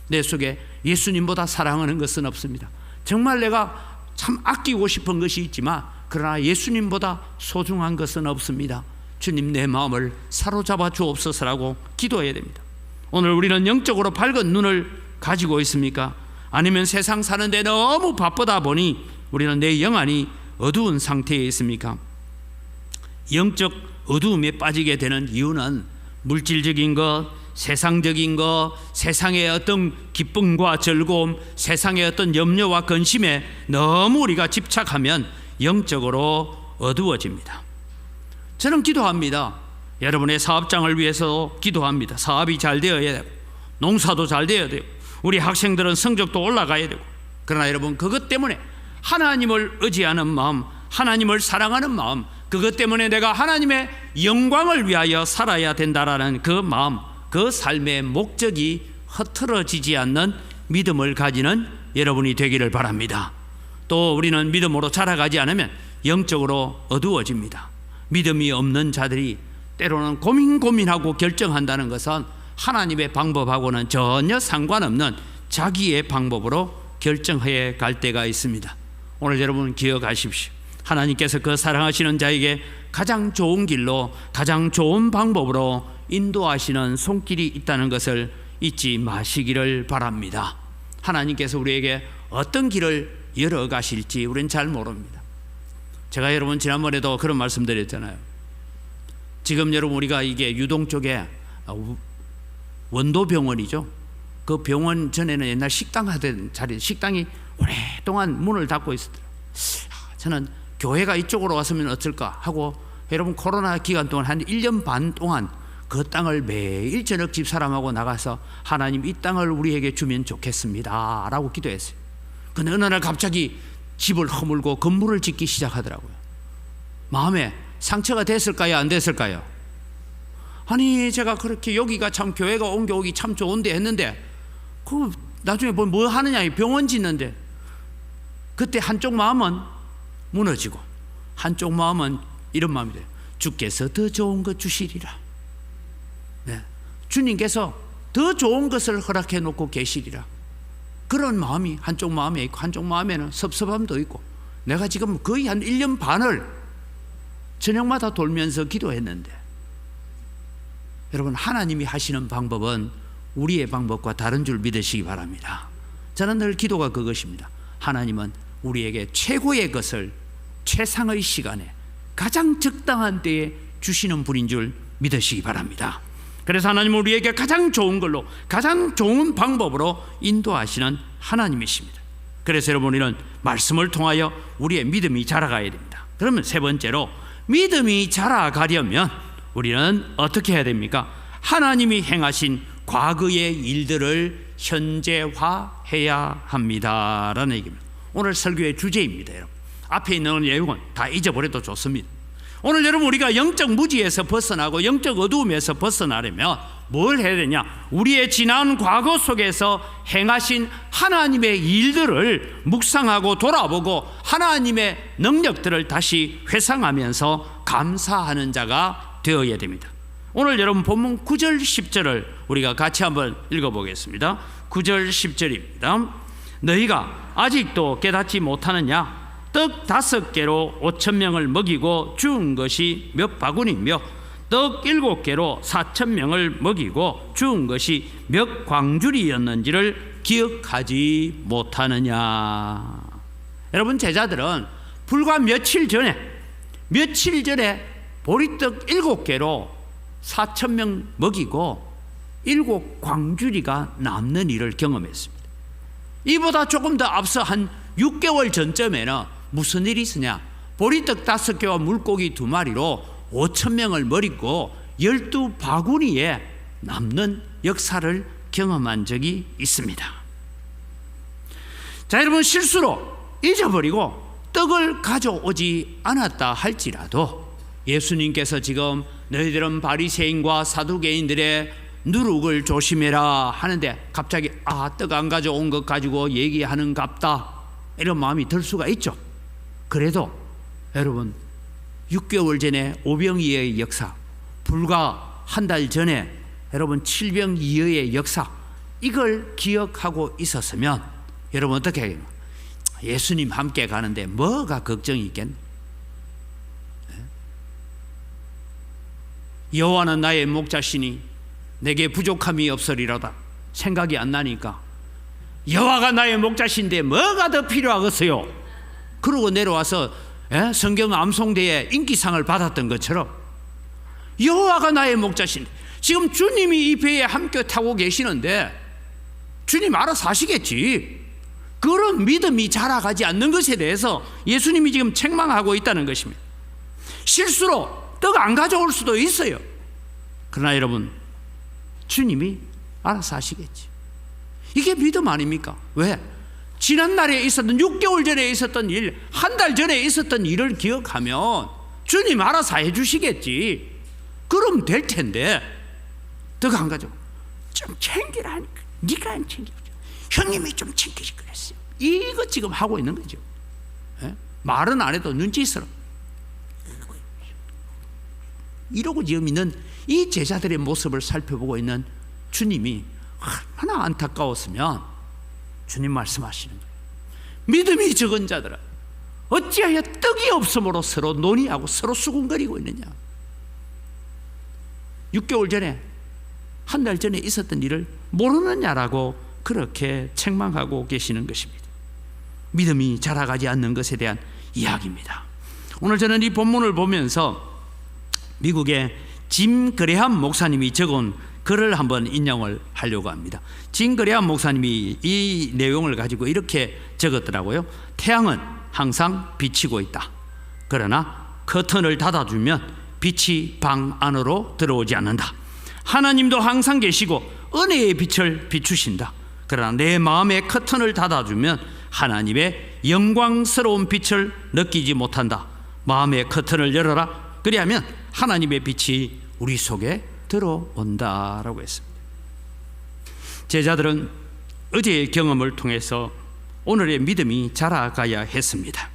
A: 내 속에 예수님보다 사랑하는 것은 없습니다. 정말 내가 참 아끼고 싶은 것이 있지만 그러나 예수님보다 소중한 것은 없습니다. 주님, 내 마음을 사로잡아 주옵소서라고 기도해야 됩니다. 오늘 우리는 영적으로 밝은 눈을 가지고 있습니까? 아니면 세상 사는데 너무 바쁘다 보니 우리는 내 영안이 어두운 상태에 있습니까? 영적 어두움에 빠지게 되는 이유는 물질적인 것, 세상적인 것, 세상의 어떤 기쁨과 즐거움, 세상의 어떤 염려와 근심에 너무 우리가 집착하면 영적으로 어두워집니다. 저는 기도합니다. 여러분의 사업장을 위해서 기도합니다. 사업이 잘 되어야 되고 농사도 잘 되어야 되고 우리 학생들은 성적도 올라가야 되고. 그러나 여러분, 그것 때문에 하나님을 의지하는 마음, 하나님을 사랑하는 마음, 그것 때문에 내가 하나님의 영광을 위하여 살아야 된다라는 그 마음, 그 삶의 목적이 흐트러지지 않는 믿음을 가지는 여러분이 되기를 바랍니다. 또 우리는 믿음으로 자라가지 않으면 영적으로 어두워집니다. 믿음이 없는 자들이 때로는 고민하고 결정한다는 것은 하나님의 방법하고는 전혀 상관없는 자기의 방법으로 결정해 갈 때가 있습니다. 오늘 여러분 기억하십시오. 하나님께서 그 사랑하시는 자에게 가장 좋은 길로 가장 좋은 방법으로 인도하시는 손길이 있다는 것을 잊지 마시기를 바랍니다. 하나님께서 우리에게 어떤 길을 열어가실지 우리는 잘 모릅니다. 제가 여러분 지난번에도 그런 말씀 드렸잖아요. 지금 여러분 우리가 이게 유동 쪽에 원도병원이죠. 그 병원 전에는 옛날 식당 하던 자리, 식당이 오랫동안 문을 닫고 있었더라고요. 저는 교회가 이쪽으로 왔으면 어떨까 하고 여러분 코로나 기간 동안 한 1년 반 동안 그 땅을 매일 저녁 집 사람하고 나가서 하나님 이 땅을 우리에게 주면 좋겠습니다 라고 기도했어요. 근데 어느 날 갑자기 집을 허물고 건물을 짓기 시작하더라고요. 마음에 상처가 됐을까요? 안 됐을까요? 아니 제가 그렇게 여기가 참 교회가 옮겨오기 참 좋은데 했는데 그 나중에 뭐 하느냐 병원 짓는데 그때 한쪽 마음은 무너지고 한쪽 마음은 이런 마음이 돼요. 주께서 더 좋은 것 주시리라. 네. 주님께서 더 좋은 것을 허락해 놓고 계시리라. 그런 마음이 한쪽 마음에 있고 한쪽 마음에는 섭섭함도 있고 내가 지금 거의 한 1년 반을 저녁마다 돌면서 기도했는데 여러분 하나님이 하시는 방법은 우리의 방법과 다른 줄 믿으시기 바랍니다. 저는 늘 기도가 그것입니다. 하나님은 우리에게 최고의 것을 최상의 시간에 가장 적당한 때에 주시는 분인 줄 믿으시기 바랍니다. 그래서 하나님은 우리에게 가장 좋은 걸로 가장 좋은 방법으로 인도하시는 하나님이십니다. 그래서 여러분 우리는 말씀을 통하여 우리의 믿음이 자라가야 됩니다. 그러면 세 번째로 믿음이 자라가려면 우리는 어떻게 해야 됩니까? 하나님이 행하신 과거의 일들을 현재화해야 합니다라는 얘기입니다. 오늘 설교의 주제입니다. 여러분 앞에 있는 내용은 다 잊어버려도 좋습니다. 오늘 여러분 우리가 영적 무지에서 벗어나고 영적 어두움에서 벗어나려면 뭘 해야 되냐? 우리의 지난 과거 속에서 행하신 하나님의 일들을 묵상하고 돌아보고 하나님의 능력들을 다시 회상하면서 감사하는 자가 되어야 됩니다. 오늘 여러분 본문 9절 10절을 우리가 같이 한번 읽어보겠습니다. 9절 10절입니다. 너희가 아직도 깨닫지 못하느냐? 떡 5개로 5,000명을 먹이고 주운 것이 몇 바구니며 떡 7개로 4,000명을 먹이고 주운 것이 몇 광주리였는지를 기억하지 못하느냐? 여러분, 제자들은 불과 며칠 전에 보리떡 7개로 4,000명 먹이고 7광주리가 남는 일을 경험했습니다. 이보다 조금 더 앞서 한 6개월 전쯤에는 무슨 일이 있으냐? 보리떡 5개와 물고기 2마리로 5,000명을 먹이고 12바구니에 남는 역사를 경험한 적이 있습니다. 자, 여러분, 실수로 잊어버리고 떡을 가져오지 않았다 할지라도 예수님께서 지금 너희들은 바리새인과 사두개인들의 누룩을 조심해라 하는데 갑자기 떡 안 가져온 것 가지고 얘기하는갑다 이런 마음이 들 수가 있죠. 그래도 여러분, 6개월 전에 오병이어의 역사, 불과 한 달 전에 여러분 7병이어의 역사, 이걸 기억하고 있었으면 여러분 어떻게 해요? 예수님 함께 가는데 뭐가 걱정이 있겠노? 여호와는 나의 목자시니 내게 부족함이 없으리로다 생각이 안 나니까 여호와가 나의 목자신데 뭐가 더 필요하겠어요? 그러고 내려와서 성경 암송대에 인기상을 받았던 것처럼 여호와가 나의 목자신데, 지금 주님이 이 배에 함께 타고 계시는데 주님 알아서 하시겠지. 그런 믿음이 자라가지 않는 것에 대해서 예수님이 지금 책망하고 있다는 것입니다. 실수로 떡 안 가져올 수도 있어요. 그러나 여러분, 주님이 알아서 하시겠지. 이게 믿음 아닙니까? 왜? 지난날에 있었던 6개월 전에 있었던 일, 한 달 전에 있었던 일을 기억하면 주님 알아서 해주시겠지. 그럼 될 텐데 떡 안 가져오. 좀 챙기라니까. 네가 안 챙기죠. 형님이 좀 챙기지 그랬어요. 이거 지금 하고 있는 거죠. 말은 안 해도 눈짓으로 이러고 지금 있는 이 제자들의 모습을 살펴보고 있는 주님이 얼마나 안타까웠으면 주님 말씀하시는 거예요. 믿음이 적은 자들아, 어찌하여 떡이 없음으로 서로 논의하고 서로 수군거리고 있느냐? 6개월 전에, 한 달 전에 있었던 일을 모르느냐라고 그렇게 책망하고 계시는 것입니다. 믿음이 자라가지 않는 것에 대한 이야기입니다. 오늘 저는 이 본문을 보면서 미국의 짐 그레함 목사님이 적은 글을 한번 인용을 하려고 합니다. 짐 그레함 목사님이 이 내용을 가지고 이렇게 적었더라고요. 태양은 항상 비치고 있다. 그러나 커튼을 닫아주면 빛이 방 안으로 들어오지 않는다. 하나님도 항상 계시고 은혜의 빛을 비추신다. 그러나 내 마음의 커튼을 닫아주면 하나님의 영광스러운 빛을 느끼지 못한다. 마음의 커튼을 열어라. 그리하면 하나님의 빛이 우리 속에 들어온다라고 했습니다. 제자들은 어제의 경험을 통해서 오늘의 믿음이 자라가야 했습니다.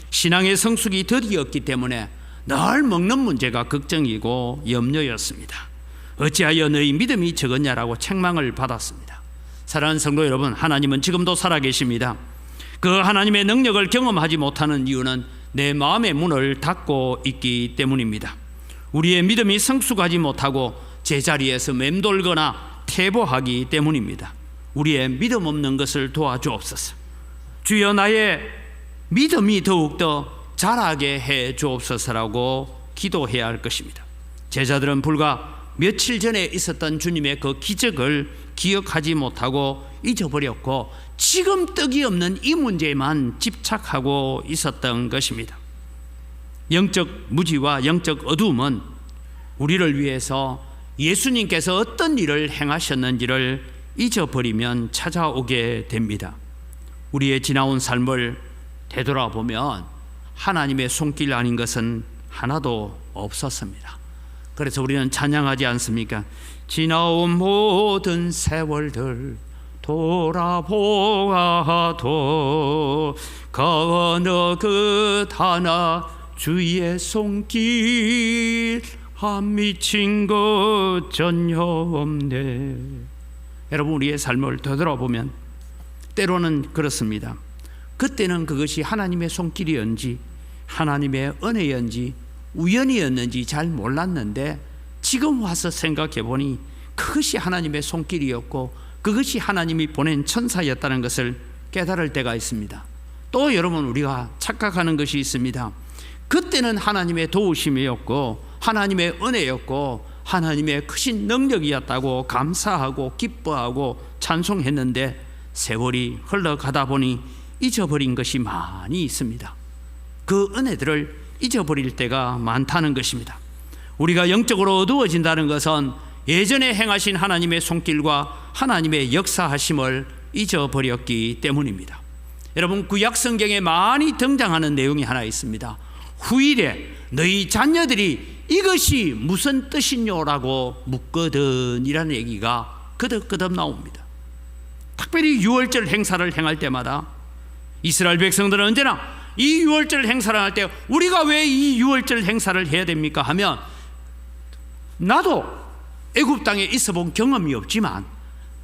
A: 신앙의 성숙이 더디었기 때문에 늘 먹는 문제가 걱정이고 염려였습니다. 어찌하여 너희 믿음이 적었냐라고 책망을 받았습니다. 사랑하는 성도 여러분, 하나님은 지금도 살아계십니다. 그 하나님의 능력을 경험하지 못하는 이유는 내 마음의 문을 닫고 있기 때문입니다. 우리의 믿음이 성숙하지 못하고 제자리에서 맴돌거나 퇴보하기 때문입니다. 우리의 믿음 없는 것을 도와주옵소서. 주여, 나의 믿음이 더욱더 자라게 해 주옵소서라고 기도해야 할 것입니다. 제자들은 불과 며칠 전에 있었던 주님의 그 기적을 기억하지 못하고 잊어버렸고 지금 떡이 없는 이 문제에만 집착하고 있었던 것입니다. 영적 무지와 영적 어두움은 우리를 위해서 예수님께서 어떤 일을 행하셨는지를 잊어버리면 찾아오게 됩니다. 우리의 지나온 삶을 되돌아보면 하나님의 손길 아닌 것은 하나도 없었습니다. 그래서 우리는 찬양하지 않습니까? 지나온 모든 세월들 돌아보아도 그 어느 것 하나 주의 손길 안 미친 것 전혀 없네. 여러분, 우리의 삶을 되돌아보면 때로는 그렇습니다. 그때는 그것이 하나님의 손길이었는지 하나님의 은혜였는지 우연이었는지 잘 몰랐는데 지금 와서 생각해 보니 그것이 하나님의 손길이었고 그것이 하나님이 보낸 천사였다는 것을 깨달을 때가 있습니다. 또 여러분, 우리가 착각하는 것이 있습니다. 그때는 하나님의 도우심이었고 하나님의 은혜였고 하나님의 크신 능력이었다고 감사하고 기뻐하고 찬송했는데 세월이 흘러가다 보니 잊어버린 것이 많이 있습니다. 그 은혜들을 잊어버릴 때가 많다는 것입니다. 우리가 영적으로 어두워진다는 것은 예전에 행하신 하나님의 손길과 하나님의 역사하심을 잊어버렸기 때문입니다. 여러분, 구약 성경에 많이 등장하는 내용이 하나 있습니다. 후일에 너희 자녀들이 이것이 무슨 뜻이뇨라고 묻거든 이라는 얘기가 거듭거듭 나옵니다. 특별히 유월절 행사를 행할 때마다 이스라엘 백성들은 언제나 이 유월절 행사를 할 때 우리가 왜 이 유월절 행사를 해야 됩니까 하면, 나도 애굽 땅에 있어 본 경험이 없지만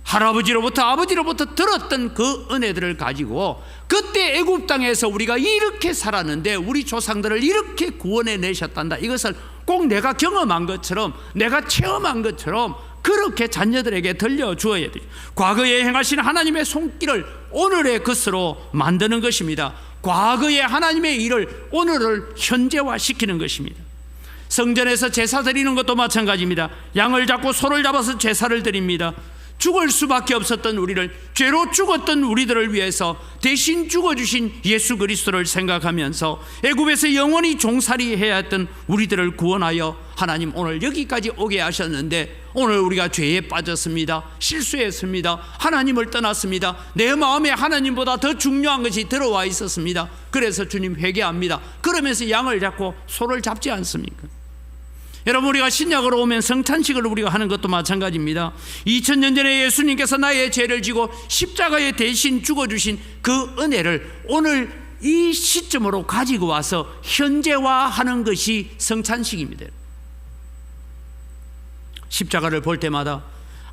A: 할아버지로부터 아버지로부터 들었던 그 은혜들을 가지고 그때 애굽 땅에서 우리가 이렇게 살았는데 우리 조상들을 이렇게 구원해 내셨단다, 이것을 꼭 내가 경험한 것처럼 내가 체험한 것처럼 그렇게 자녀들에게 들려주어야 돼요. 과거에 행하신 하나님의 손길을 오늘의 것으로 만드는 것입니다. 과거의 하나님의 일을 오늘을 현재화시키는 것입니다. 성전에서 제사 드리는 것도 마찬가지입니다. 양을 잡고 소를 잡아서 제사를 드립니다. 죽을 수밖에 없었던 우리를, 죄로 죽었던 우리들을 위해서 대신 죽어주신 예수 그리스도를 생각하면서 애굽에서 영원히 종살이해야 했던 우리들을 구원하여 하나님 오늘 여기까지 오게 하셨는데, 오늘 우리가 죄에 빠졌습니다. 실수했습니다. 하나님을 떠났습니다. 내 마음에 하나님보다 더 중요한 것이 들어와 있었습니다. 그래서 주님 회개합니다. 그러면서 양을 잡고 소를 잡지 않습니까? 여러분, 우리가 신약으로 오면 성찬식을 우리가 하는 것도 마찬가지입니다. 2000년 전에 예수님께서 나의 죄를 지고 십자가에 대신 죽어주신 그 은혜를 오늘 이 시점으로 가지고 와서 현재화하는 것이 성찬식입니다. 십자가를 볼 때마다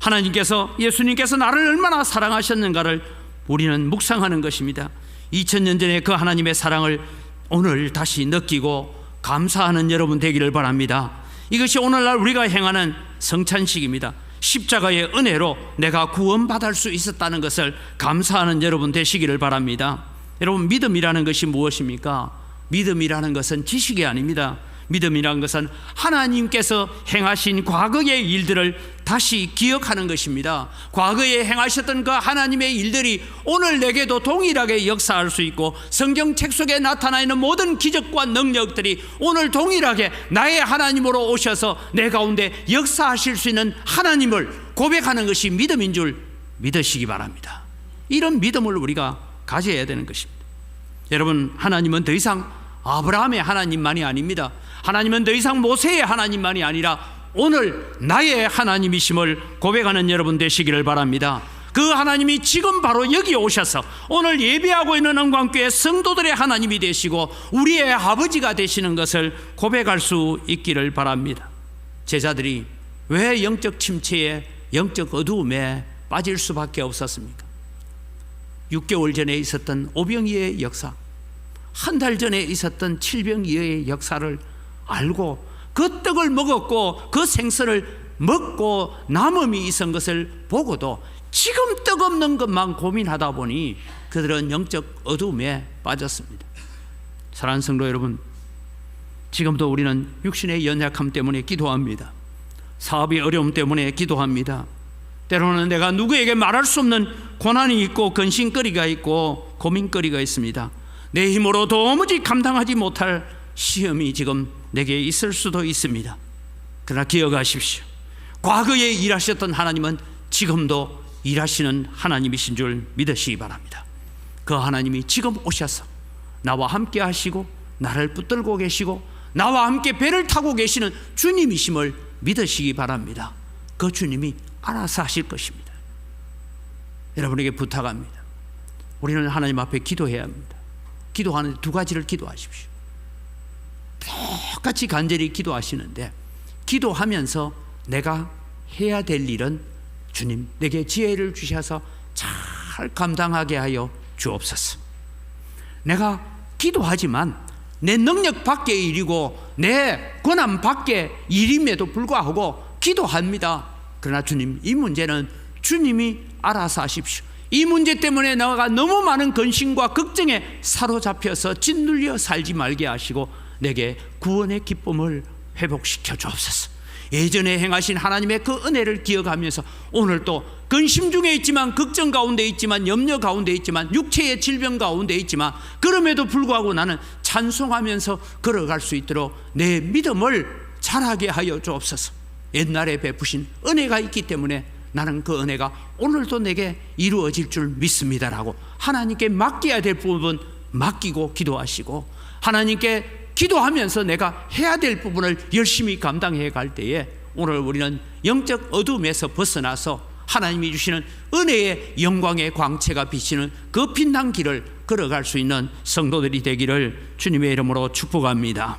A: 하나님께서, 예수님께서 나를 얼마나 사랑하셨는가를 우리는 묵상하는 것입니다. 2000년 전에 그 하나님의 사랑을 오늘 다시 느끼고 감사하는 여러분 되기를 바랍니다. 이것이 오늘날 우리가 행하는 성찬식입니다. 십자가의 은혜로 내가 구원받을 수 있었다는 것을 감사하는 여러분 되시기를 바랍니다. 여러분, 믿음이라는 것이 무엇입니까? 믿음이라는 것은 지식이 아닙니다. 믿음이라는 것은 하나님께서 행하신 과거의 일들을 다시 기억하는 것입니다. 과거에 행하셨던 그 하나님의 일들이 오늘 내게도 동일하게 역사할 수 있고, 성경책 속에 나타나 있는 모든 기적과 능력들이 오늘 동일하게 나의 하나님으로 오셔서 내 가운데 역사하실 수 있는 하나님을 고백하는 것이 믿음인 줄 믿으시기 바랍니다. 이런 믿음을 우리가 가져야 되는 것입니다. 여러분, 하나님은 더 이상 아브라함의 하나님만이 아닙니다. 하나님은 더 이상 모세의 하나님만이 아니라 오늘 나의 하나님이심을 고백하는 여러분 되시기를 바랍니다. 그 하나님이 지금 바로 여기 오셔서 오늘 예배하고 있는 은광교회 성도들의 하나님이 되시고 우리의 아버지가 되시는 것을 고백할 수 있기를 바랍니다. 제자들이 왜 영적 침체에, 영적 어두움에 빠질 수밖에 없었습니까? 6개월 전에 있었던 오병이어의 역사, 한 달 전에 있었던 칠병이어의 역사를 알고 그 떡을 먹었고 그 생선을 먹고 남음이 있은 것을 보고도 지금 떡 없는 것만 고민하다 보니 그들은 영적 어두움에 빠졌습니다. 사랑하는 성도 여러분, 지금도 우리는 육신의 연약함 때문에 기도합니다. 사업의 어려움 때문에 기도합니다. 때로는 내가 누구에게 말할 수 없는 고난이 있고 근심거리가 있고 고민거리가 있습니다. 내 힘으로 도무지 감당하지 못할 시험이 지금 내게 있을 수도 있습니다. 그러나 기억하십시오. 과거에 일하셨던 하나님은 지금도 일하시는 하나님이신 줄 믿으시기 바랍니다. 그 하나님이 지금 오셔서 나와 함께 하시고 나를 붙들고 계시고 나와 함께 배를 타고 계시는 주님이심을 믿으시기 바랍니다. 그 주님이 알아서 하실 것입니다. 여러분에게 부탁합니다. 우리는 하나님 앞에 기도해야 합니다. 기도하는데 두 가지를 기도하십시오. 똑같이 간절히 기도하시는데, 기도하면서 내가 해야 될 일은 주님 내게 지혜를 주셔서 잘 감당하게 하여 주옵소서. 내가 기도하지만 내 능력 밖의 일이고 내 권한 밖의 일임에도 불구하고 기도합니다. 그러나 주님, 이 문제는 주님이 알아서 하십시오. 이 문제 때문에 내가 너무 많은 근심과 걱정에 사로잡혀서 짓눌려 살지 말게 하시고 내게 구원의 기쁨을 회복시켜 주옵소서. 예전에 행하신 하나님의 그 은혜를 기억하면서 오늘도 근심 중에 있지만, 걱정 가운데 있지만, 염려 가운데 있지만, 육체의 질병 가운데 있지만, 그럼에도 불구하고 나는 찬송하면서 걸어갈 수 있도록 내 믿음을 자라게 하여 주옵소서. 옛날에 베푸신 은혜가 있기 때문에 나는 그 은혜가 오늘도 내게 이루어질 줄 믿습니다라고 하나님께 맡겨야 될 부분 맡기고 기도하시고, 하나님께 기도하면서 내가 해야 될 부분을 열심히 감당해 갈 때에 오늘 우리는 영적 어둠에서 벗어나서 하나님이 주시는 은혜의 영광의 광채가 비치는 그 빛난 길을 걸어갈 수 있는 성도들이 되기를 주님의 이름으로 축복합니다.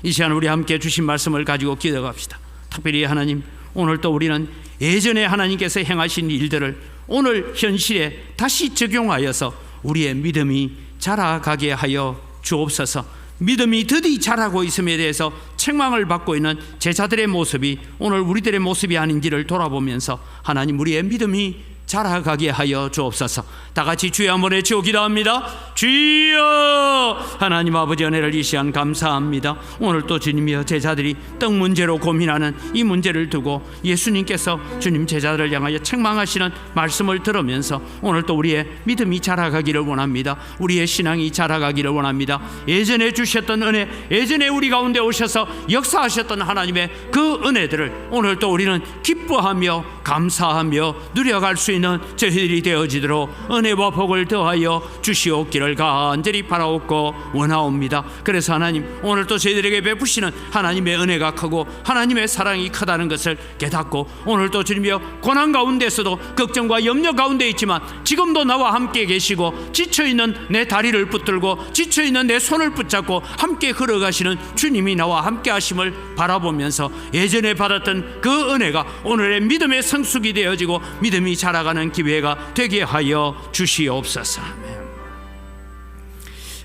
A: 이 시간 우리 함께 주신 말씀을 가지고 기도합시다. 특별히 하나님, 오늘 또 우리는 예전에 하나님께서 행하신 일들을 오늘 현실에 다시 적용하여서 우리의 믿음이 자라가게 하여 주옵소서. 믿음이 더디 자라고 있음에 대해서 책망을 받고 있는 제자들의 모습이 오늘 우리들의 모습이 아닌지를 돌아보면서 하나님, 우리의 믿음이 자라가게 하여 주옵소서. 다 같이 주여 한번 외치고 기도합니다. 주여! 하나님 아버지, 은혜를 이 시간 감사합니다. 오늘 또 주님이여, 제자들이 떡 문제로 고민하는 이 문제를 두고 예수님께서 주님 제자들을 향하여 책망하시는 말씀을 들으면서 오늘 또 우리의 믿음이 자라가기를 원합니다. 우리의 신앙이 자라가기를 원합니다. 예전에 주셨던 은혜, 예전에 우리 가운데 오셔서 역사하셨던 하나님의 그 은혜들을 오늘 또 우리는 기뻐하며 감사하며 누려갈 수 있는 저희들이 되어지도록 은혜와 복을 더하여 주시옵기를 간절히 바라옵고 원하옵니다. 그래서 하나님, 오늘 또 저희들에게 베푸시는 하나님의 은혜가 크고 하나님의 사랑이 크다는 것을 깨닫고 오늘 또 주님이여, 고난 가운데서도 걱정과 염려 가운데 있지만 지금도 나와 함께 계시고 지쳐있는 내 다리를 붙들고 지쳐있는 내 손을 붙잡고 함께 걸어가시는 주님이 나와 함께 하심을 바라보면서 예전에 받았던 그 은혜가 오늘의 믿음의 성숙이 되어지고 믿음이 자라가는 기회가 되게 하여 주시옵소서.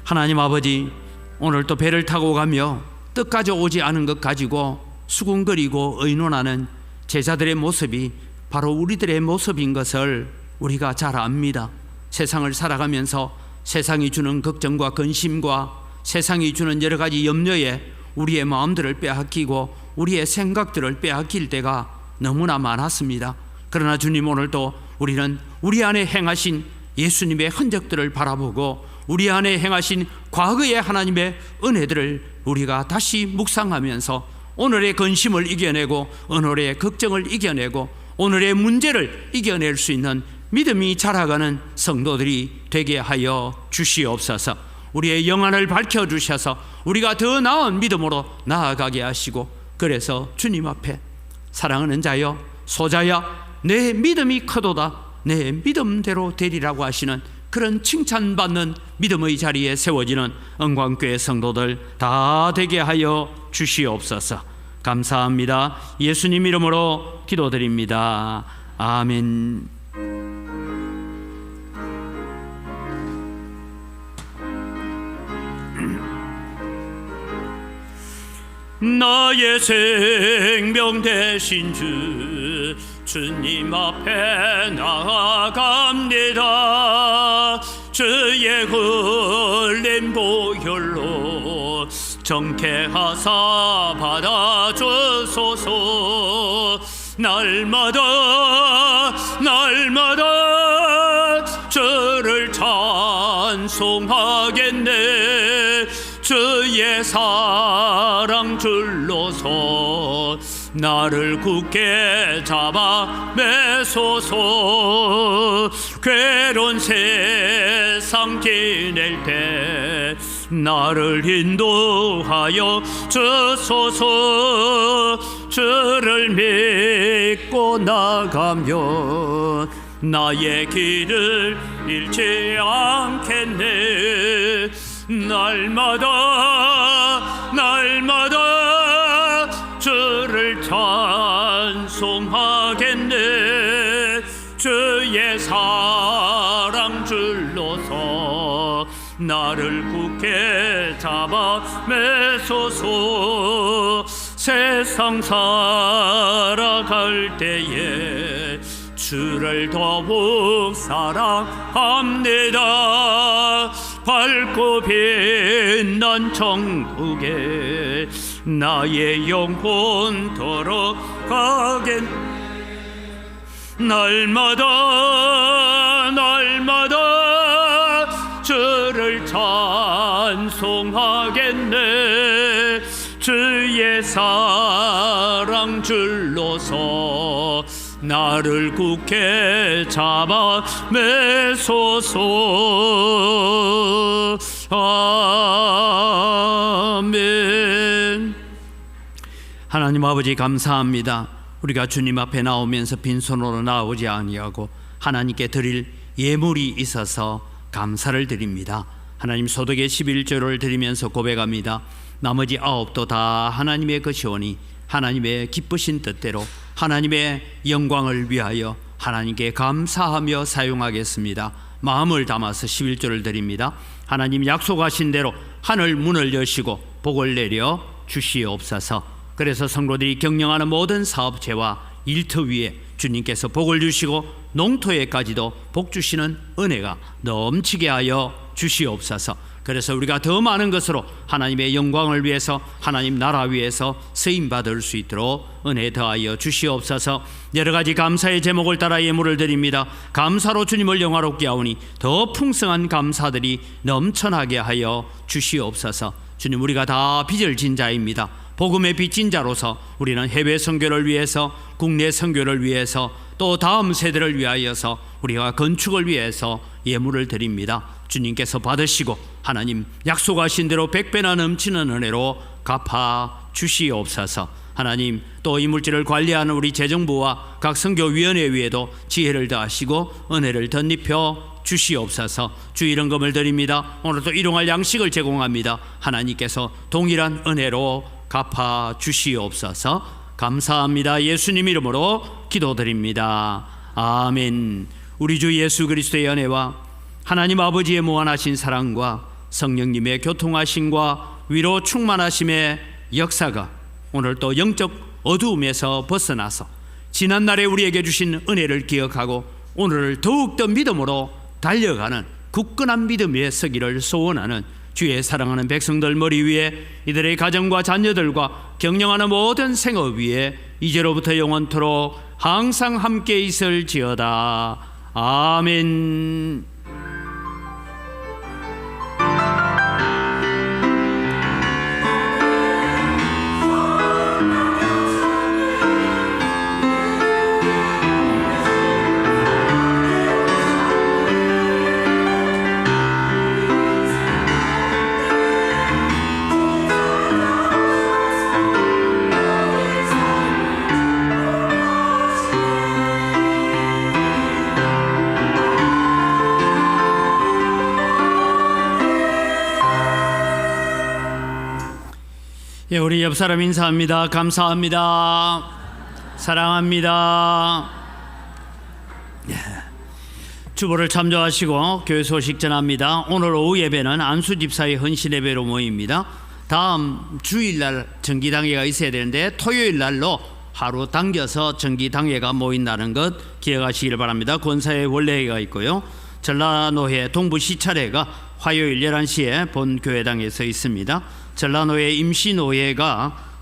A: 하나님 아버지, 오늘 또 배를 타고 가며 뜻 가져오지 않은 것 가지고 수군거리고 의논하는 제자들의 모습이 바로 우리들의 모습인 것을 우리가 잘 압니다. 세상을 살아가면서 세상이 주는 걱정과 근심과 세상이 주는 여러 가지 염려에 우리의 마음들을 빼앗기고 우리의 생각들을 빼앗길 때가 너무나 많았습니다. 그러나 주님, 오늘도 우리는 우리 안에 행하신 예수님의 흔적들을 바라보고 우리 안에 행하신 과거의 하나님의 은혜들을 우리가 다시 묵상하면서 오늘의 근심을 이겨내고 오늘의 걱정을 이겨내고 오늘의 문제를 이겨낼 수 있는 믿음이 자라가는 성도들이 되게 하여 주시옵소서. 우리의 영안을 밝혀주셔서 우리가 더 나은 믿음으로 나아가게 하시고, 그래서 주님 앞에 사랑하는 자여, 소자야, 내 믿음이 크도다, 내 믿음대로 되리라고 하시는 그런 칭찬받는 믿음의 자리에 세워지는 은광교회 성도들 다 되게 하여 주시옵소서. 감사합니다. 예수님 이름으로 기도드립니다. 아멘. 나의 생명 되신 주님 앞에 나아갑니다. 주의 흘린 보혈로 정케하사 받아주소서. 날마다 주를 찬송하겠네. 주의 사랑 줄로서 나를 굳게 잡아 매소서. 괴로운 세상 지낼 때 나를 인도하여 주소서. 주를 믿고 나가면 나의 길을 잃지 않겠네. 날마다 날마다 주를 찬송하겠네. 주의 사랑 줄로서 나를 굳게 잡아 매소서. 세상 살아갈 때에 주를 더욱 사랑합니다. 밝고 빛난 천국에 나의 영혼 들어가겠. 날마다 주를 찬송하겠네. 주의 사랑 줄로서 나를 굳게 잡아 매소서. 아멘. 하나님 아버지 감사합니다. 우리가 주님 앞에 나오면서 빈손으로 나오지 아니하고 하나님께 드릴 예물이 있어서 감사를 드립니다. 하나님, 소득의 11조를 드리면서 고백합니다. 나머지 9도 다 하나님의 것이오니 하나님의 기쁘신 뜻대로 하나님의 영광을 위하여 하나님께 감사하며 사용하겠습니다. 마음을 담아서 11조를 드립니다. 하나님 약속하신 대로 하늘 문을 여시고 복을 내려 주시옵소서. 그래서 성도들이 경영하는 모든 사업체와 일터 위에 주님께서 복을 주시고 농토에까지도 복 주시는 은혜가 넘치게 하여 주시옵소서. 그래서 우리가 더 많은 것으로 하나님의 영광을 위해서, 하나님 나라 위해서 쓰임받을 수 있도록 은혜 더하여 주시옵소서. 여러 가지 감사의 제목을 따라 예물을 드립니다. 감사로 주님을 영화롭게 하오니 더 풍성한 감사들이 넘쳐나게 하여 주시옵소서. 주님, 우리가 다 빚을 진 자입니다. 복음의 빚진 자로서 우리는 해외 선교를 위해서, 국내 선교를 위해서, 또 다음 세대를 위하여서, 우리가 건축을 위해서 예물을 드립니다. 주님께서 받으시고 하나님 약속하신 대로 100배나 넘치는 은혜로 갚아 주시옵소서. 하나님, 또 이 물질을 관리하는 우리 재정부와 각 선교위원회 위에도 지혜를 더하시고 은혜를 덧입혀 주시옵소서. 주 일원금을 드립니다. 오늘도 일용할 양식을 제공합니다. 하나님께서 동일한 은혜로 갚아 주시옵소서. 감사합니다. 예수님 이름으로 기도드립니다. 아멘. 우리 주 예수 그리스도의 은혜와 하나님 아버지의 무한하신 사랑과 성령님의 교통하심과 위로 충만하심의 역사가 오늘 또 영적 어두움에서 벗어나서 지난날에 우리에게 주신 은혜를 기억하고 오늘을 더욱더 믿음으로 달려가는 굳건한 믿음에 서기를 소원하는 주의 사랑하는 백성들 머리 위에, 이들의 가정과 자녀들과 경영하는 모든 생업 위에 이제로부터 영원토록 항상 함께 있을지어다. 아멘. 예, 우리 옆 사람 인사합니다. 감사합니다. 사랑합니다. 예. 주보를 참조하시고 교회 소식 전합니다. 오늘 오후 예배는 안수 집사의 헌신 예배로 모입니다. 다음 주일날 정기당회가 있어야 되는데 토요일 날로 하루 당겨서 정기당회가 모인다는 것 기억하시길 바랍니다. 권사의 원래회가 있고요. 전라노회 동부시찰회가 화요일 11시에 본교회당에서 있습니다. 전라노회 임시노회가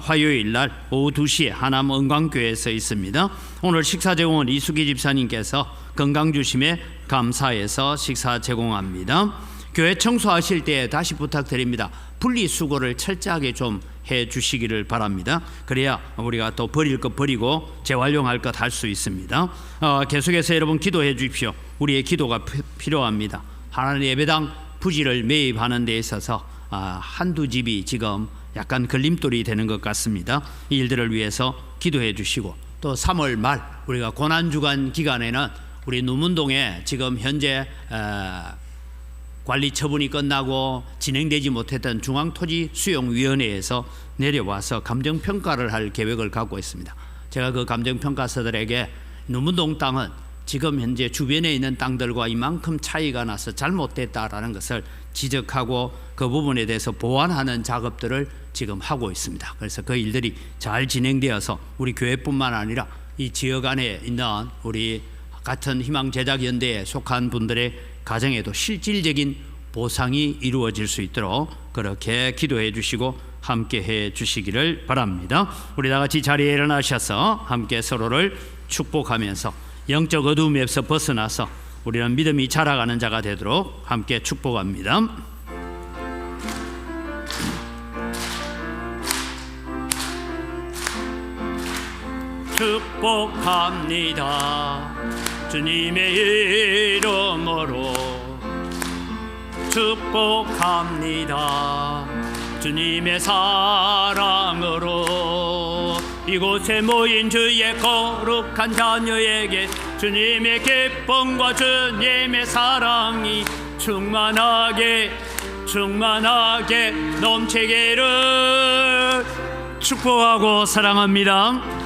A: 화요일 날 오후 2시에 하남 은광교회에서 있습니다. 오늘 식사 제공은 이수기 집사님께서 건강주심에 감사해서 식사 제공합니다. 교회 청소하실 때 다시 부탁드립니다. 분리수거를 철저하게 좀 해주시기를 바랍니다. 그래야 우리가 또 버릴 것 버리고 재활용할 것 할 수 있습니다. 계속해서 여러분 기도해 주십시오. 우리의 기도가 필요합니다. 하나님 예배당 부지를 매입하는 데 있어서 한두 집이 지금 약간 걸림돌이 되는 것 같습니다. 이 일들을 위해서 기도해 주시고, 또 3월 말 우리가 고난주간 기간에는 우리 누문동에 지금 현재 관리 처분이 끝나고 진행되지 못했던 중앙토지수용위원회에서 내려와서 감정평가를 할 계획을 갖고 있습니다. 제가 그 감정평가사들에게 누문동 땅은 지금 현재 주변에 있는 땅들과 이만큼 차이가 나서 잘못됐다라는 것을 지적하고 그 부분에 대해서 보완하는 작업들을 지금 하고 있습니다. 그래서 그 일들이 잘 진행되어서 우리 교회뿐만 아니라 이 지역 안에 있는 우리 같은 희망제작연대에 속한 분들의 가정에도 실질적인 보상이 이루어질 수 있도록 그렇게 기도해 주시고 함께 해 주시기를 바랍니다. 우리 다 같이 자리에 일어나셔서 함께 서로를 축복하면서 영적 어두움에서 벗어나서 우리는 믿음이 자라가는 자가 되도록 함께 축복합니다. 축복합니다. 주님의 이름으로 축복합니다. 주님의 사랑으로 이곳에 모인 주의 거룩한 자녀에게 주님의 기쁨과 주님의 사랑이 충만하게 넘치기를 축복하고 사랑합니다.